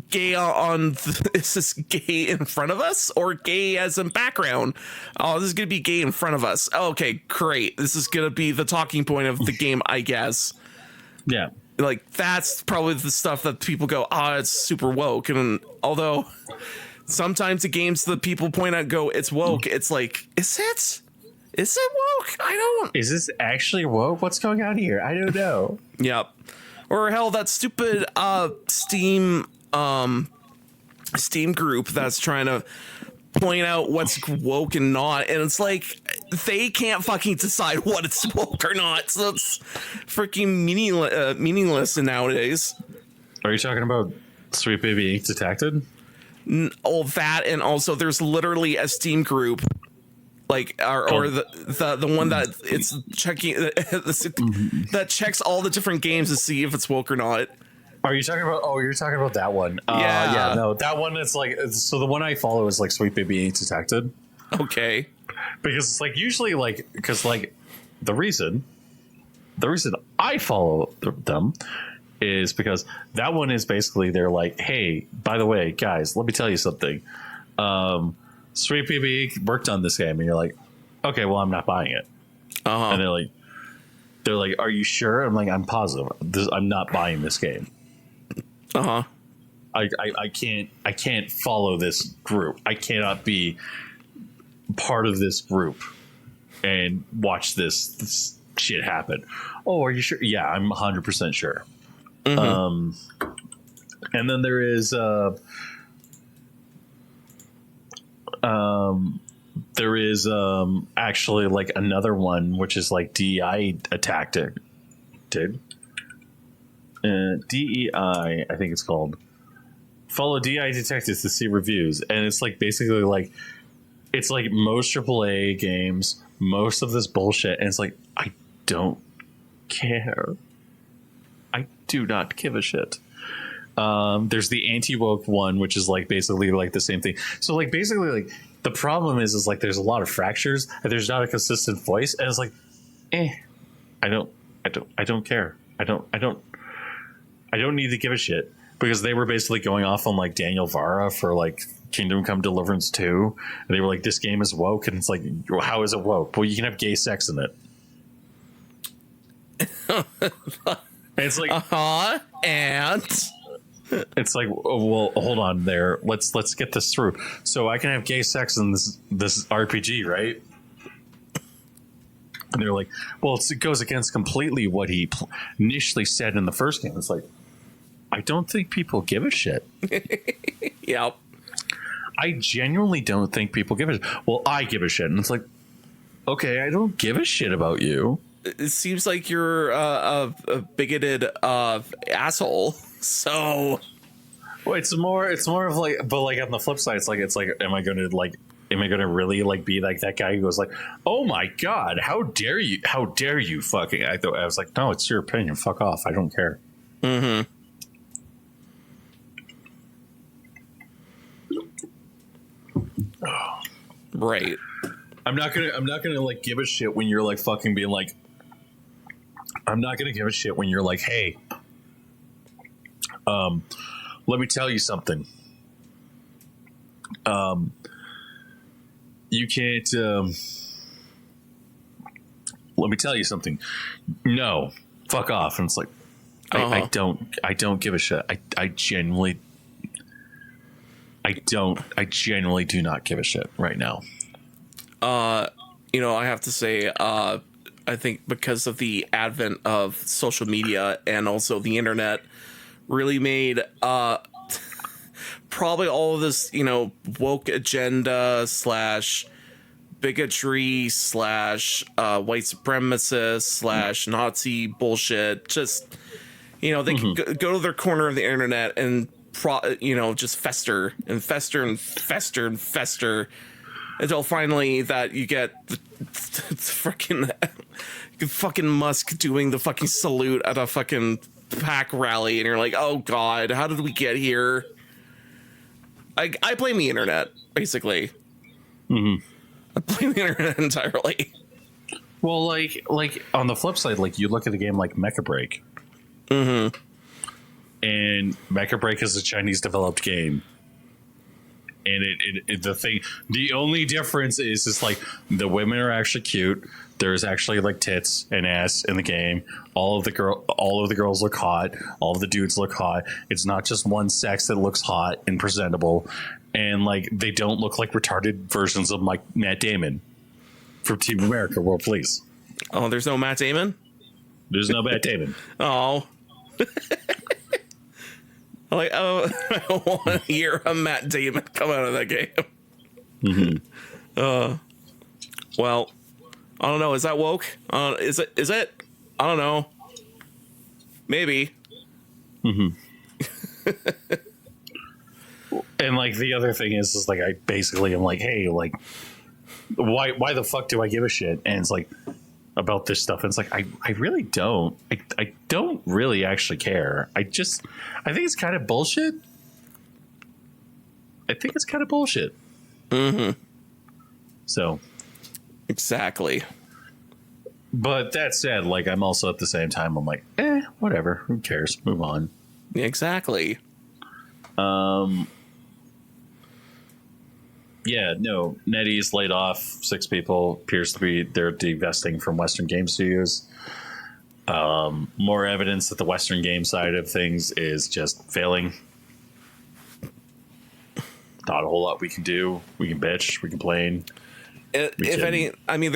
gay is this gay in front of us or gay as in background? Oh, this is going to be gay in front of us. Okay, great. This is going to be the talking point of the game, I guess. Yeah. Like, that's probably the stuff that people go, it's super woke. And although sometimes the games that people point out go, it's woke, it's like, is it woke? Is this actually woke? What's going on here? I don't know. Yep. Or hell, that stupid Steam group that's trying to point out what's woke and not, and it's like they can't fucking decide what it's woke or not, so it's freaking meaningless nowadays. Are you talking about Sweet Baby Inc. Detected? All that, and also there's literally a Steam group, like or the one that it's checking that checks all the different games to see if it's woke or not. Are you talking about? Oh, you're talking about that one. Yeah. No, that one. It's like, so the one I follow is like Sweet Baby Ain't Detected. Okay. Because it's like usually like, because like the reason I follow them is because that one is basically they're like, hey, by the way, guys, let me tell you something. Sweet Baby worked on this game, and you're like, okay, well, I'm not buying it. And they're like, are you sure? I'm like, I'm positive. I'm not buying this game. I can't follow this group. I cannot be part of this group and watch this shit happen. Oh, are you sure? Yeah, I'm 100% sure. And then there is actually like another one which is like DEI attacked it. DEI, I think it's called. Follow DEI detectives to see reviews, and it's like basically like it's like most AAA games most of this bullshit, and it's like, I don't care. I do not give a shit. There's the anti-woke one, which is like basically like the same thing. So like basically like the problem is like there's a lot of fractures and there's not a consistent voice, and it's like, I don't care. I don't need to give a shit, because they were basically going off on like Daniel Vara for like Kingdom Come Deliverance 2, and they were like, this game is woke, and it's like, well, how is it woke? Well, you can have gay sex in it. And it's like, and it's like, oh, well, hold on there. Let's get this through. So I can have gay sex in this RPG, right? And they're like, well, it goes against completely what he initially said in the first game. It's like, I don't think people give a shit. Yep. I genuinely don't think people give a shit. Well, I give a shit. And it's like, okay, I don't give a shit about you. It seems like you're a bigoted asshole. So, well, it's more of like, but like on the flip side, it's like, am I going to really like be like that guy who goes like, oh my God, how dare you fucking, I was like, no, it's your opinion. Fuck off. I don't care. Mm-hmm. Right. I'm not gonna like give a shit when you're like fucking being like, I'm not gonna give a shit when you're like, hey, let me tell you something. You can't, let me tell you something. No, fuck off. And it's like, I don't give a shit. I genuinely do not give a shit right now. You know, I have to say, I think because of the advent of social media and also the internet really made, probably all of this, you know, woke agenda / bigotry / white supremacist / Nazi bullshit. Just, you know, they can go to their corner of the internet and, just fester and fester and fester and fester until finally that you get the fucking Musk doing the fucking salute at a fucking PAC rally, and you're like, oh God, how did we get here? I blame the internet, basically. Mm-hmm. I blame the internet entirely. Well, like on the flip side, like you look at a game like Mecha Break. Mm-hmm. And Mecha Break is a Chinese developed game. And the only difference is like the women are actually cute. There's actually like tits and ass in the game. All of the girls look hot. All of the dudes look hot. It's not just one sex that looks hot and presentable. And like they don't look like retarded versions of Matt Damon from Team America World Police. Oh, there's no Matt Damon? There's no Matt Damon. Oh. Like, oh, I want to hear a Matt Damon come out of that game. Mm-hmm. Well, I don't know. Is that woke? Is it? I don't know. Maybe. Mm-hmm. And like the other thing is like I basically am like, hey, like, why the fuck do I give a shit? And it's like about this stuff. And it's like I really don't. I don't really actually care. I think it's kind of bullshit. Mm-hmm. So. Exactly. But that said, like I'm also at the same time I'm like, whatever. Who cares? Move on. Exactly. Yeah, no, NetEase laid off 6 people. Appears to be they're divesting from Western Game Studios. More evidence that the Western game side of things is just failing. Not a whole lot we can do. We can bitch. We complain. There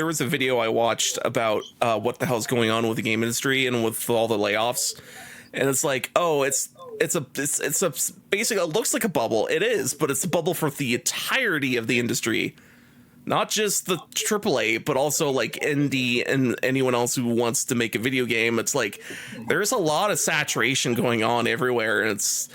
was a video I watched about what the hell's going on with the game industry and with all the layoffs, and it's like, oh, it's basically, it looks like a bubble. It is, but it's a bubble for the entirety of the industry, not just the AAA, but also like indie and anyone else who wants to make a video game. It's like there's a lot of saturation going on everywhere, and it's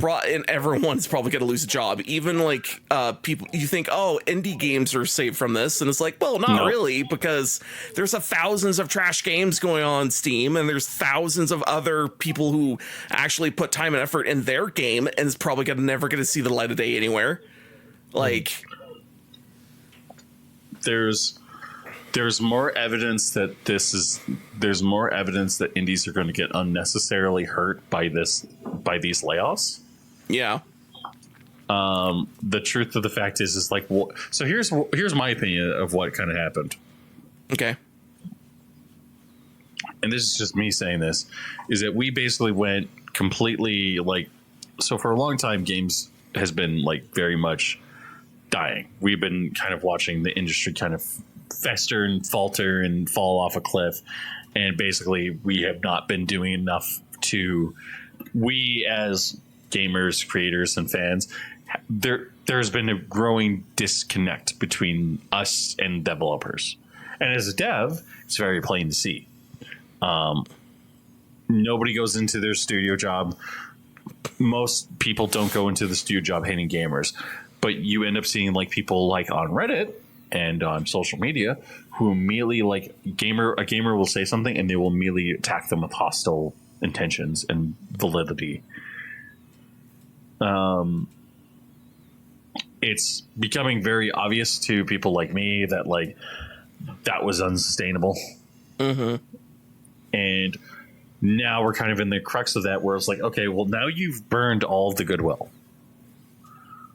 and everyone's probably going to lose a job. Even like people, you think, oh, indie games are safe from this, and it's like, well, not really, because there's thousands of trash games going on Steam, and there's thousands of other people who actually put time and effort in their game, and it's probably never going to see the light of day anywhere. Like, there's more evidence that there's more evidence that indies are going to get unnecessarily hurt by these layoffs. Yeah. The truth of the fact is like, so here's my opinion of what kind of happened. Okay. And this is just me saying this, is that we basically went completely like, so for a long time, games has been like very much dying. We've been kind of watching the industry kind of fester and falter and fall off a cliff, and basically we have not been doing enough we as gamers, creators, and fans, there's been a growing disconnect between us and developers. And as a dev, it's very plain to see. Nobody goes into their studio job. Most people don't go into the studio job hating gamers, but you end up seeing like people like on Reddit and on social media who immediately like a gamer will say something and they will immediately attack them with hostile intentions and validity. It's becoming very obvious to people like me that like that was unsustainable. Mm-hmm. And now we're kind of in the crux of that where it's like, okay, well, now you've burned all of the goodwill.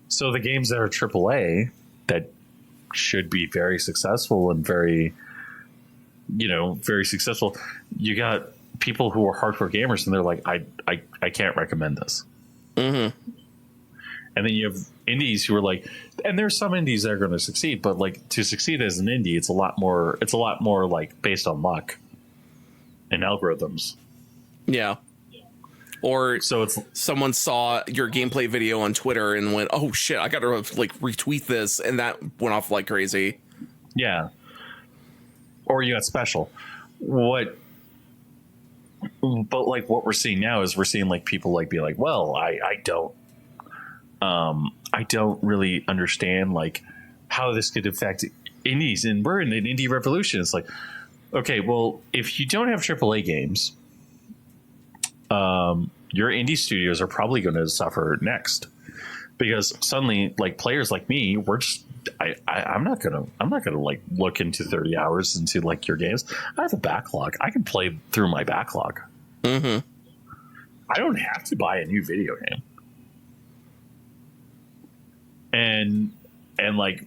So the games that are AAA that should be very successful and very successful, you got people who are hardcore gamers and they're like, I can't recommend this. Mm-hmm. And then you have indies who are like, and there's some indies that are going to succeed, but like to succeed as an indie, it's a lot more like based on luck and algorithms. Yeah. Or so it's someone saw your gameplay video on Twitter and went, oh shit, I got to like retweet this. And that went off like crazy. Yeah. Or you got special. But like what we're seeing now is we're seeing like people like be like, well, I don't really understand like how this could affect indies, and we're in an indie revolution. It's like, okay, well, if you don't have AAA games, your indie studios are probably going to suffer next, because suddenly like players like me, we're just, I'm not gonna like look into 30 hours into like your games. I have a backlog. I can play through my backlog. Mm-hmm. I don't have to buy a new video game. And like,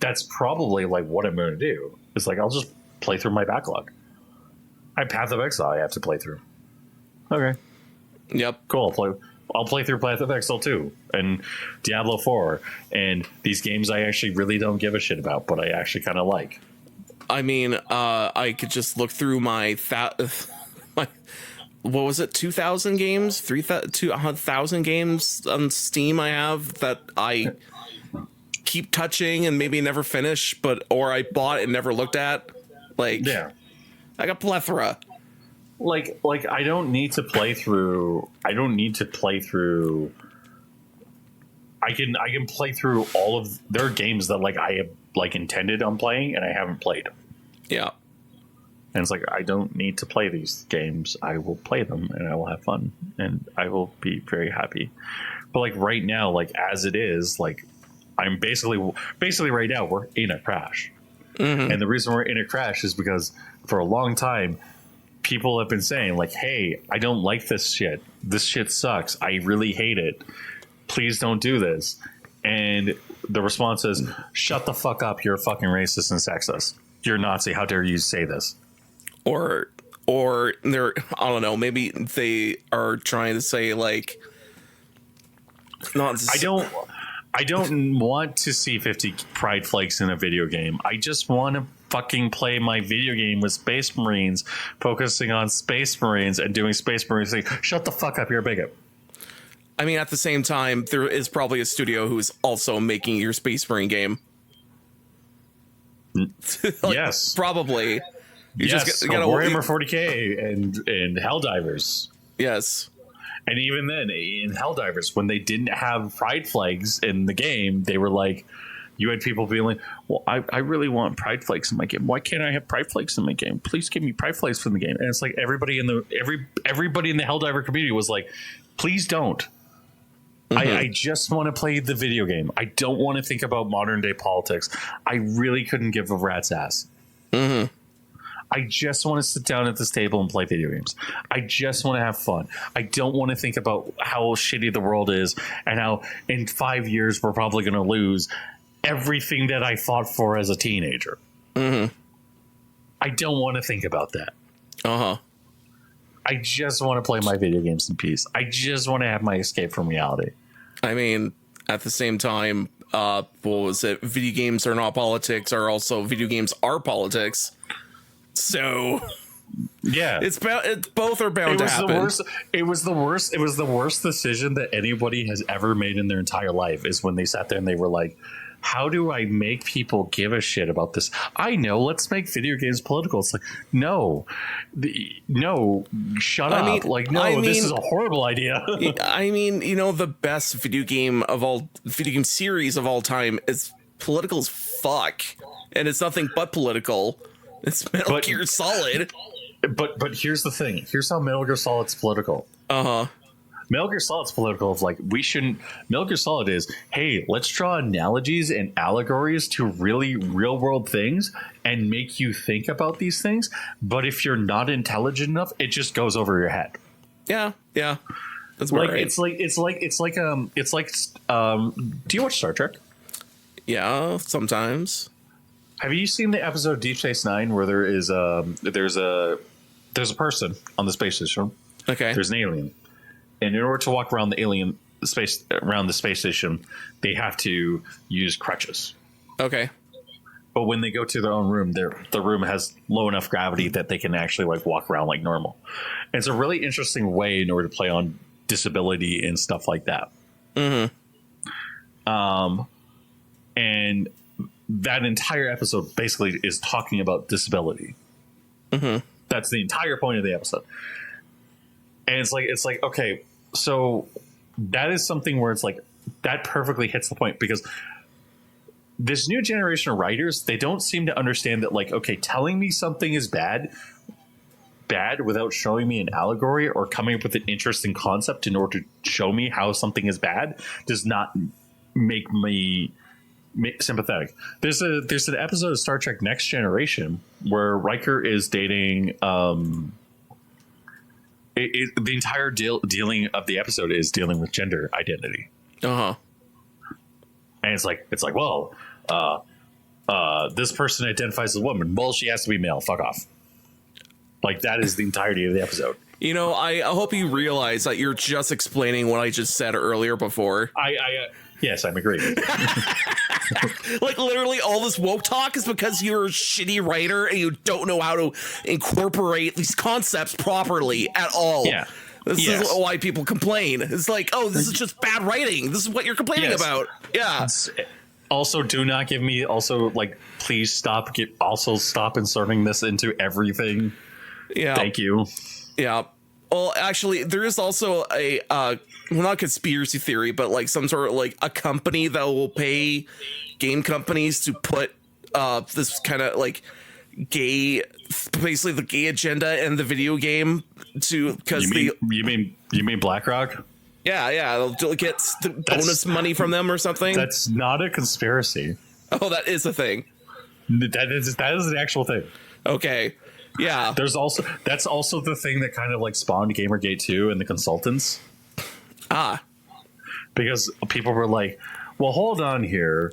that's probably like what I'm going to do. It's like, I'll just play through my backlog. I have Path of Exile I have to play through. Okay. Yep. Cool. I'll play through Path of Exile 2 and Diablo 4 and these games I actually really don't give a shit about, but I actually kind of like. I mean, I could just look through my what was it, 2,000 games, 2,000 games on Steam I have that I keep touching and maybe never finish, or I bought and never looked at. Like, yeah, I got plethora. Like I don't need to play through. I can play through all of their games that like I have like intended on playing and I haven't played. Yeah. And it's like, I don't need to play these games. I will play them and I will have fun and I will be very happy. But like right now, like as it is, like I'm basically right now we're in a crash. Mm-hmm. And the reason we're in a crash is because for a long time, people have been saying like, hey, I don't like this shit. This shit sucks. I really hate it. Please don't do this. And the response is, shut the fuck up. You're a fucking racist and sexist. You're a Nazi. How dare you say this? Or they're, I don't know, maybe they are trying to say like, I don't want to see 50 pride flags in a video game. I just want to fucking play my video game with Space Marines, focusing on Space Marines and doing Space Marines thing. Shut the fuck up, you're a bigot. I mean, at the same time, there is probably a studio who's also making your Space Marine game. Like, yes. Probably. You yes, just gotta Warhammer 40K and Helldivers. Yes. And even then, in Helldivers, when they didn't have pride flags in the game, they were like, you had people being like, well, I really want pride flags in my game. Why can't I have pride flags in my game? Please give me pride flags from the game. And it's like everybody in the Helldiver community was like, please don't. I just want to play the video game. I don't want to think about modern day politics. I really couldn't give a rat's ass. I just want to sit down at this table and play video games. I just want to have fun. I don't want to think about how shitty the world is and how in 5 years we're probably going to lose everything that I fought for as a teenager. I don't want to think about that. I just want to play my video games in peace. I just want to have my escape from reality. I mean, at the same time, what was it? Video games are not politics, or also video games are politics. So yeah, it's both are bound to happen. It was the worst decision that anybody has ever made in their entire life, is when they sat there and they were like, how do I make people give a shit about this? I know, let's make video games political. It's like, no, shut up. Like, no, this is a horrible idea. I mean, the best video game series of all time is political as fuck. And it's nothing but political. It's Metal Gear Solid. But here's the thing. Here's how Metal Gear Solid's political. Metal Gear Solid's political of like, Metal Gear Solid is, hey, let's draw analogies and allegories to really real world things and make you think about these things. But if you're not intelligent enough, it just goes over your head. Yeah. That's like, right. it's like do you watch Star Trek? Yeah, sometimes. Have you seen the episode of Deep Space Nine where there's a person on the space station? Okay. There's an alien. And in order to walk around the space station, they have to use crutches. Okay. But when they go to their own room, the room has low enough gravity that they can actually like walk around like normal. And it's a really interesting way in order to play on disability and stuff like that. And that entire episode basically is talking about disability. That's the entire point of the episode. And it's like, okay, so that is something where it's like, that perfectly hits the point, because this new generation of writers, they don't seem to understand that, like, okay, telling me something is bad without showing me an allegory or coming up with an interesting concept in order to show me how something is bad does not make me sympathetic. There's an episode of Star Trek Next Generation where Riker is dating the entire dealing of the episode is dealing with gender identity. And it's like, well, this person identifies as a woman. Well, she has to be male. Fuck off. Like, that is the entirety of the episode. I hope you realize that you're just explaining what I just said earlier before. Yes, I'm agreeing. Like, literally all this woke talk is because you're a shitty writer and you don't know how to incorporate these concepts properly at all. Yeah. This is why people complain. It's like, oh, this is just bad writing. This is what you're complaining about. Yeah. Also, do not give me please stop inserting this into everything. Yeah. Thank you. Yeah. Well, actually, there is also a not conspiracy theory, but like some sort of like a company that will pay game companies to put this kind of like basically the gay agenda in the video game because you mean BlackRock? Yeah, they'll get the bonus money from them or something. That's not a conspiracy. Oh, that is a thing. That is an actual thing. Okay. Yeah. That's also the thing that kind of like spawned Gamergate 2 and the consultants. Because people were like, well, hold on here,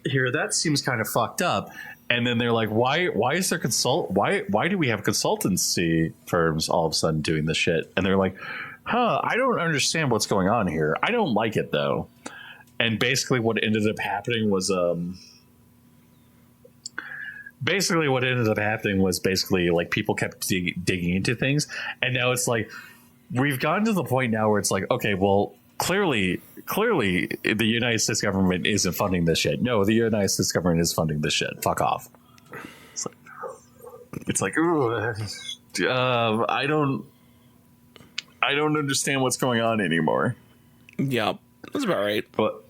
that seems kind of fucked up. And then they're like, why is there why do we have consultancy firms all of a sudden doing this shit? And they're like, I don't understand what's going on here. I don't like it though. And basically what ended up happening was like people kept digging into things, and now it's like we've gotten to the point now where it's like, okay, well, clearly the United States government isn't funding this shit. No, the United States government is funding this shit. Fuck off. It's like ooh, I don't understand what's going on anymore. Yep, that's about right. But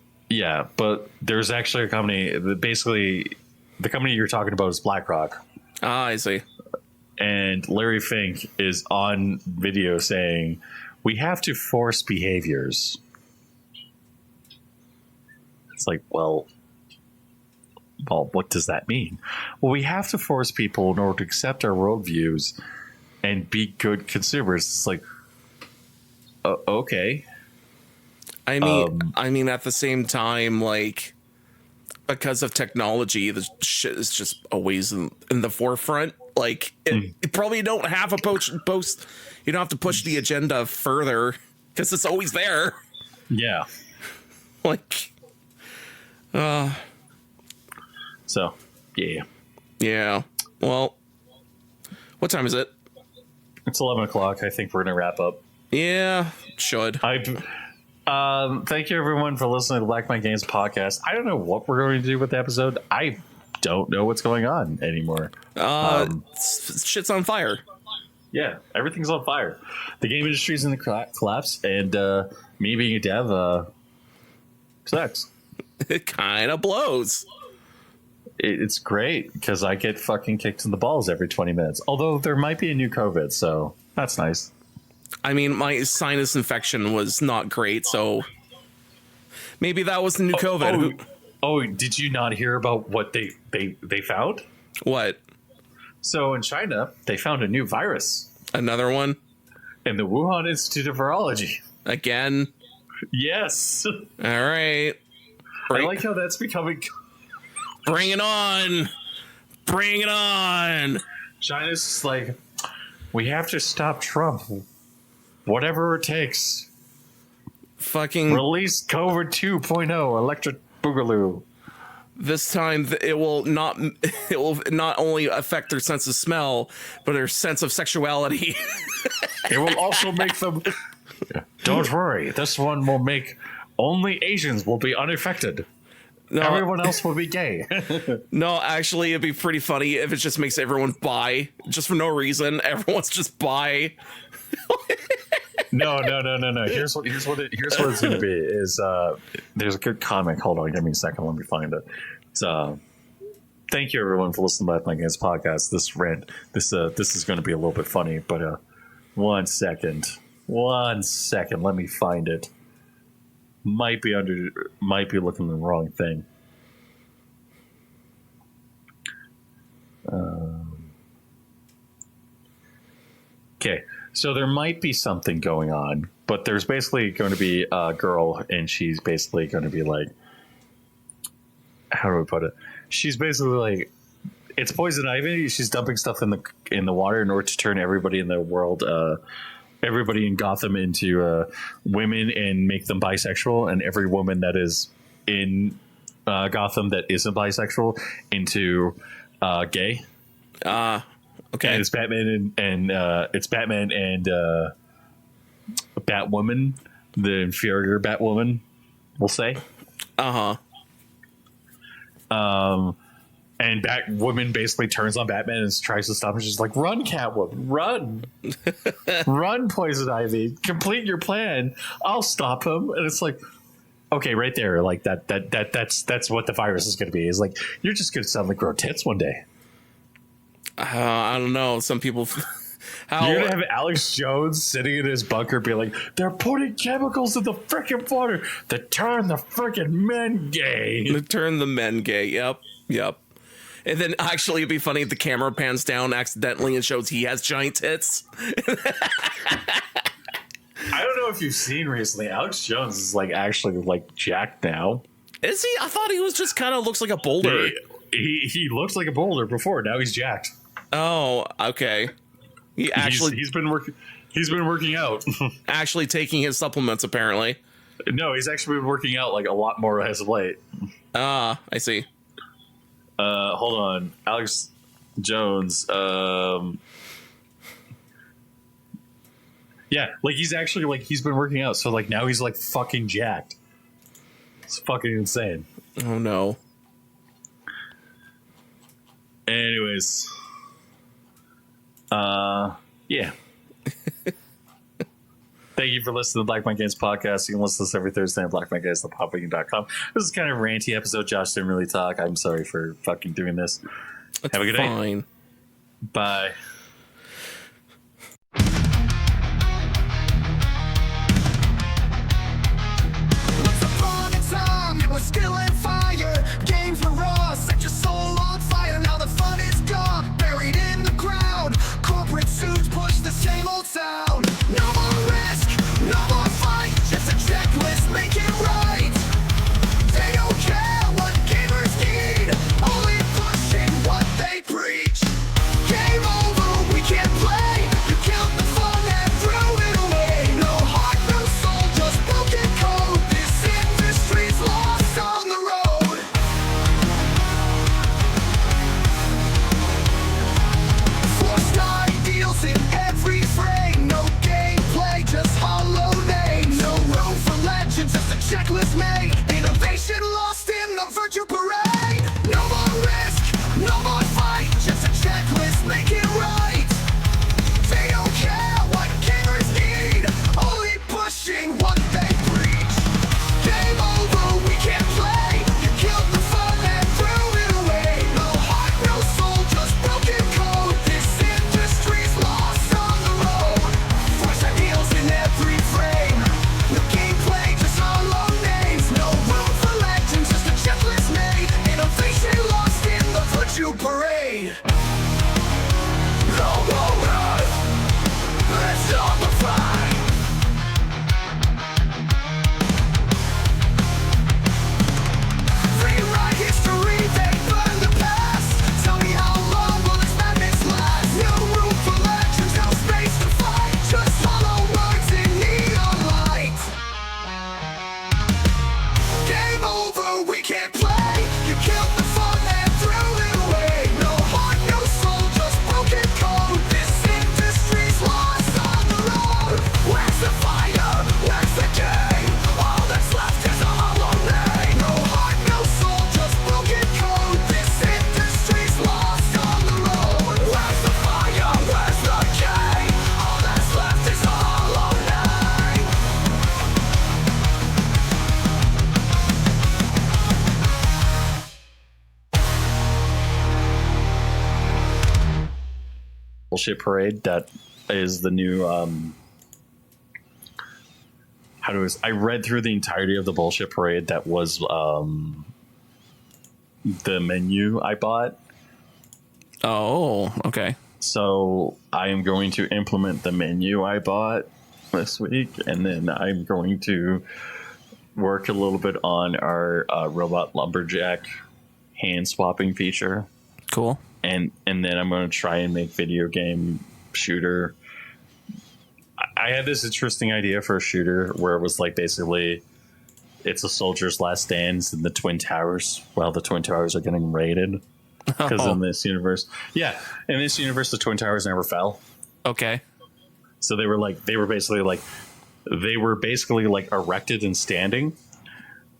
there's actually a company that basically the company you're talking about is BlackRock. Ah, I see. And Larry Fink is on video saying, we have to force behaviors. It's like, well, what does that mean? Well, we have to force people in order to accept our worldviews and be good consumers. It's like, okay. I mean, at the same time, like, because of technology, the shit is just always in the forefront. Like, you probably don't have a post. You don't have to push the agenda further because it's always there. Yeah. Like, so, yeah. Yeah. Well, what time is it? It's 11 o'clock. I think we're going to wrap up. Yeah, should. Thank you everyone for listening to Black Man Games podcast. I don't know what we're going to do with the episode. I don't know what's going on anymore. Shit's on fire. Yeah, everything's on fire. The game industry's in the collapse, and me being a dev sucks. It kind of blows. It's great because I get fucking kicked in the balls every 20 minutes. Although there might be a new COVID, so that's nice. I mean, my sinus infection was not great, so maybe that was the new COVID. Did you not hear about what they found? What? So in China, they found a new virus. Another one? In the Wuhan Institute of Virology. Again? Yes. All right. I like how that's becoming... Bring it on. Bring it on. China's just like, we have to stop Trump. Whatever it takes. Fucking... Release COVID 2.0 Electric Boogaloo. This time it will not only affect their sense of smell, but their sense of sexuality. It will also make them... Don't worry. This one will make... Only Asians will be unaffected. No, everyone else will be gay. No, actually, it'd be pretty funny if it just makes everyone bi, just for no reason. Everyone's just bi. No. Here's what it's going to be. Is there's a good comic. Hold on, give me a second. Let me find it. It's thank you everyone for listening to Black Man Games podcast. This is going to be a little bit funny, but 1 second. Let me find it. Might be looking at the wrong thing. Okay, so there might be something going on, but there's basically going to be a girl, and she's basically going to be like, how do we put it? She's basically like, it's poison ivy. She's dumping stuff in the water in order to turn everybody in the world. Everybody in Gotham into women and make them bisexual, and every woman that is in Gotham that isn't bisexual into gay. Okay. And it's Batman and Batwoman, the inferior Batwoman, we'll say. And Batwoman basically turns on Batman and tries to stop him. She's like, "Run, Catwoman, run, run, Poison Ivy, complete your plan. I'll stop him." And it's like, okay, right there, like that's what the virus is going to be. Is like, you're just going to suddenly grow tits one day. I don't know. Some people. You're going to have Alex Jones sitting in his bunker, be like, "They're putting chemicals in the freaking water to turn the freaking men gay." To turn the men gay. Yep. And then actually it'd be funny if the camera pans down accidentally and shows he has giant tits. I don't know if you've seen recently, Alex Jones is like actually like jacked now. Is he? I thought he was just kind of looks like a boulder. He looked like a boulder before. Now he's jacked. Oh, okay. He's been working out. Actually taking his supplements apparently. No, he's actually been working out like a lot more as of late. I see. Hold on, Alex Jones. Yeah, like he's actually like he's been working out, so like now he's like fucking jacked. It's fucking insane. Oh no. Anyways, yeah. Thank you for listening to the Black Man Games podcast. You can listen to us every Thursday on blackmangames.popwing.com. This is kind of a ranty episode. Josh didn't really talk. I'm sorry for fucking doing this. That's Have a good fine. day. Bye. Once upon a time, it was still in fire. Games were raw, set your soul on fire. Now the fun is gone, buried in the ground. Corporate suits push the same old sound. No more risk, no more fight. Just a checklist, make it right. They don't care what gamers need, only pushing what they preach. Game over, we can't play. You killed the fun and threw it away. No heart, no soul, just broken code. This industry's lost on the road. Forced ideals in every frame. No gameplay, just hollow names. No room for legends, just a checklist made. Innovation lost in the virtue parade. No more risk, no more fight. Just a checklist, make it right. They don't care what gamers need, only pushing what they preach. Game over, we can't play. You killed the fun and threw it away. No heart, no soul, just broken code. This industry's lost on the road. Force ideals in every frame. No gameplay, just hollow names. No room for legends, just a checklist made. Innovation lost in the virtue parade. No more run, let's stop the fight. Rewrite history, they burn the past. Tell me how long will this madness last? No room for legends, no space to fight. Just hollow words in neon light. Game over, we can't play. You killed the fun and threw it away. No heart, no soul, just broken code. This industry's lost on the road. Where's the fire? Where's the game? All that's left is a hollow name. No heart, no soul, just broken code. This industry's lost on the road. Where's the fire? Where's the game? All that's left is a hollow name. Bullshit parade. That is the new. I read through the entirety of the bullshit parade. That was the menu I bought. Oh, okay. So I am going to implement the menu I bought this week, and then I'm going to work a little bit on our robot lumberjack hand swapping feature, Cool. and then I'm going to try and make video game shooter. I had this interesting idea for a shooter where it was like basically it's a soldier's last stands in the Twin Towers while the Twin Towers are getting raided. Because in this universe, the Twin Towers never fell. Okay. So they were basically erected and standing.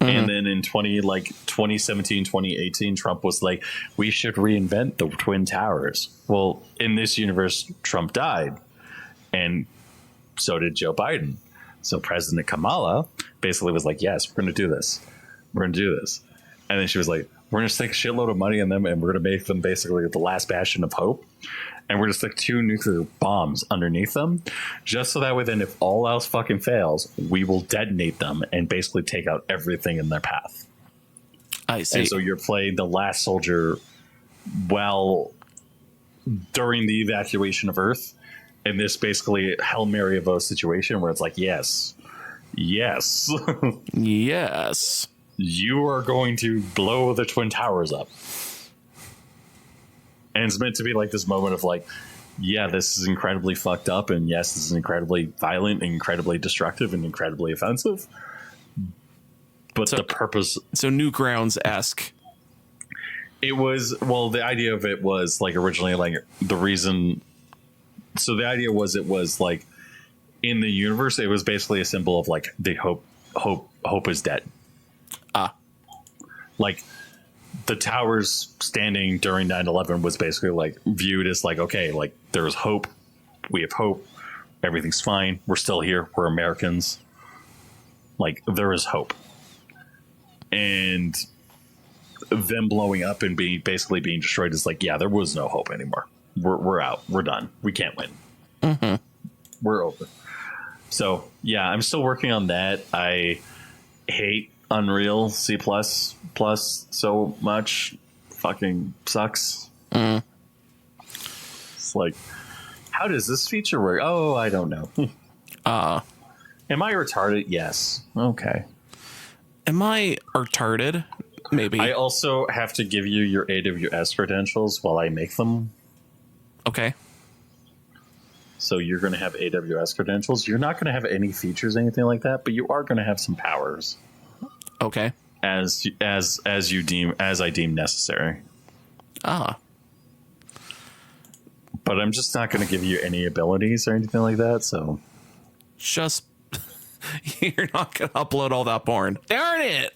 And then in 2017, 2018, Trump was like, we should reinvent the Twin Towers. Well, in this universe, Trump died. And so did Joe Biden. So President Kamala basically was like, yes, we're going to do this. We're going to do this. And then she was like, we're going to stick a shitload of money in them, and we're going to make them basically the last bastion of hope. And we're going to stick 2 nuclear bombs underneath them, just so that way then if all else fucking fails, we will detonate them and basically take out everything in their path. I see. And so you're playing the last soldier during the evacuation of Earth, in this basically Hail Mary of a situation where it's like, yes, yes, you are going to blow the Twin Towers up. And it's meant to be like this moment of like, yeah, this is incredibly fucked up, and yes, this is incredibly violent and incredibly destructive and incredibly offensive. But the purpose... So Newgrounds-esque. It was... Well, the idea of it was like originally like the reason... So the idea was it was like in the universe, it was basically a symbol of like the hope is dead. Like the towers standing during 9/11 was basically like viewed as like, okay, like there's hope. We have hope. everything's fine. We're still here. We're Americans. Like, there is hope. And them blowing up and basically being destroyed is like, yeah, there was no hope anymore. We're out. We're done. We can't win. Mm-hmm. We're over. So yeah, I'm still working on that. I hate Unreal C++ so much. Fucking sucks. It's like, how does this feature work? Oh, I don't know. Am I retarded? Yes. Okay. Am I retarded? Maybe. I also have to give you your AWS credentials while I make them. Okay. So you're going to have AWS credentials. You're not going to have any features, anything like that, but you are going to have some powers. Okay. As I deem necessary. Ah. But I'm just not going to give you any abilities or anything like that. So just you're not going to upload all that porn. Darn it.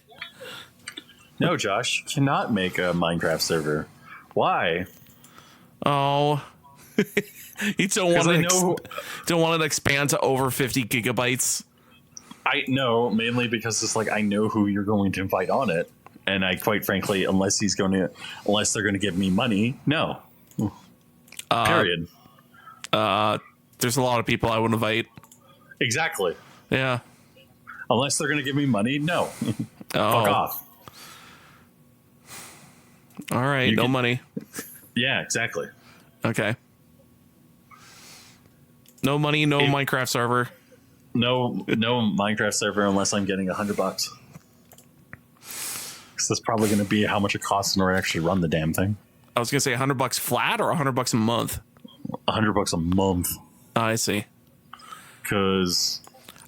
No, Josh, you cannot make a Minecraft server. Why? Oh. You don't want to to expand to over 50 gigabytes. I know, mainly because it's like I know who you're going to invite on it, and I quite frankly, unless they're going to give me money, no. Period. There's a lot of people I would invite. Exactly. Yeah. Unless they're going to give me money, no. Fuck off. All right, no money. Yeah, exactly. Okay. No money, no Minecraft server. No Minecraft server unless I'm getting $100. Because that's probably going to be how much it costs in order to actually run the damn thing. I was going to say $100 flat or $100 a month. $100 a month. I see. Because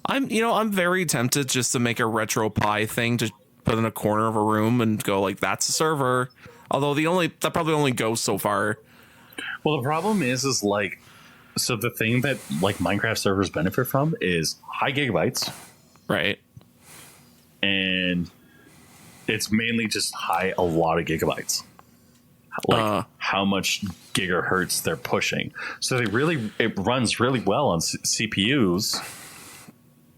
I'm very tempted just to make a RetroPie thing to put in a corner of a room and go like, that's a server. Although that probably only goes so far. Well, the problem is like, so the thing that like Minecraft servers benefit from is high gigabytes. Right. And it's mainly just a lot of gigabytes. Like how much gigahertz they're pushing. So it runs really well on CPUs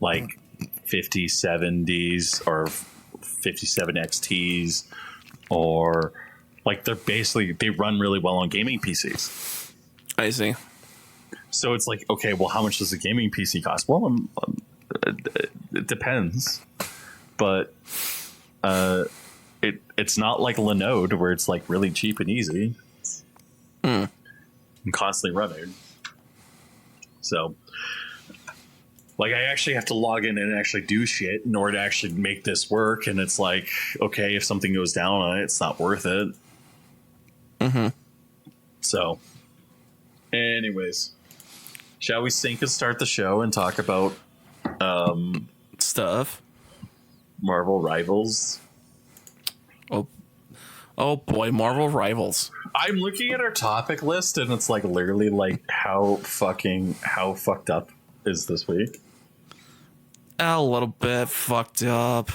like 5070s or 57 XTs, or like they run really well on gaming PCs. I see. So it's like, okay, well, how much does a gaming PC cost? Well, it depends, but it's not like Linode where it's like really cheap and easy and constantly running. So, like, I actually have to log in and actually do shit in order to actually make this work. And it's like, okay, if something goes down on it, it's not worth it. Mm-hmm. So, anyways. Shall we sync and start the show and talk about stuff? Marvel Rivals. Oh boy, Marvel Rivals. I'm looking at our topic list and it's like literally like how fucked up is this week? A little bit fucked up.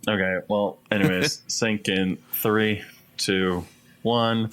Okay, well, anyways, sync in 3, 2, 1.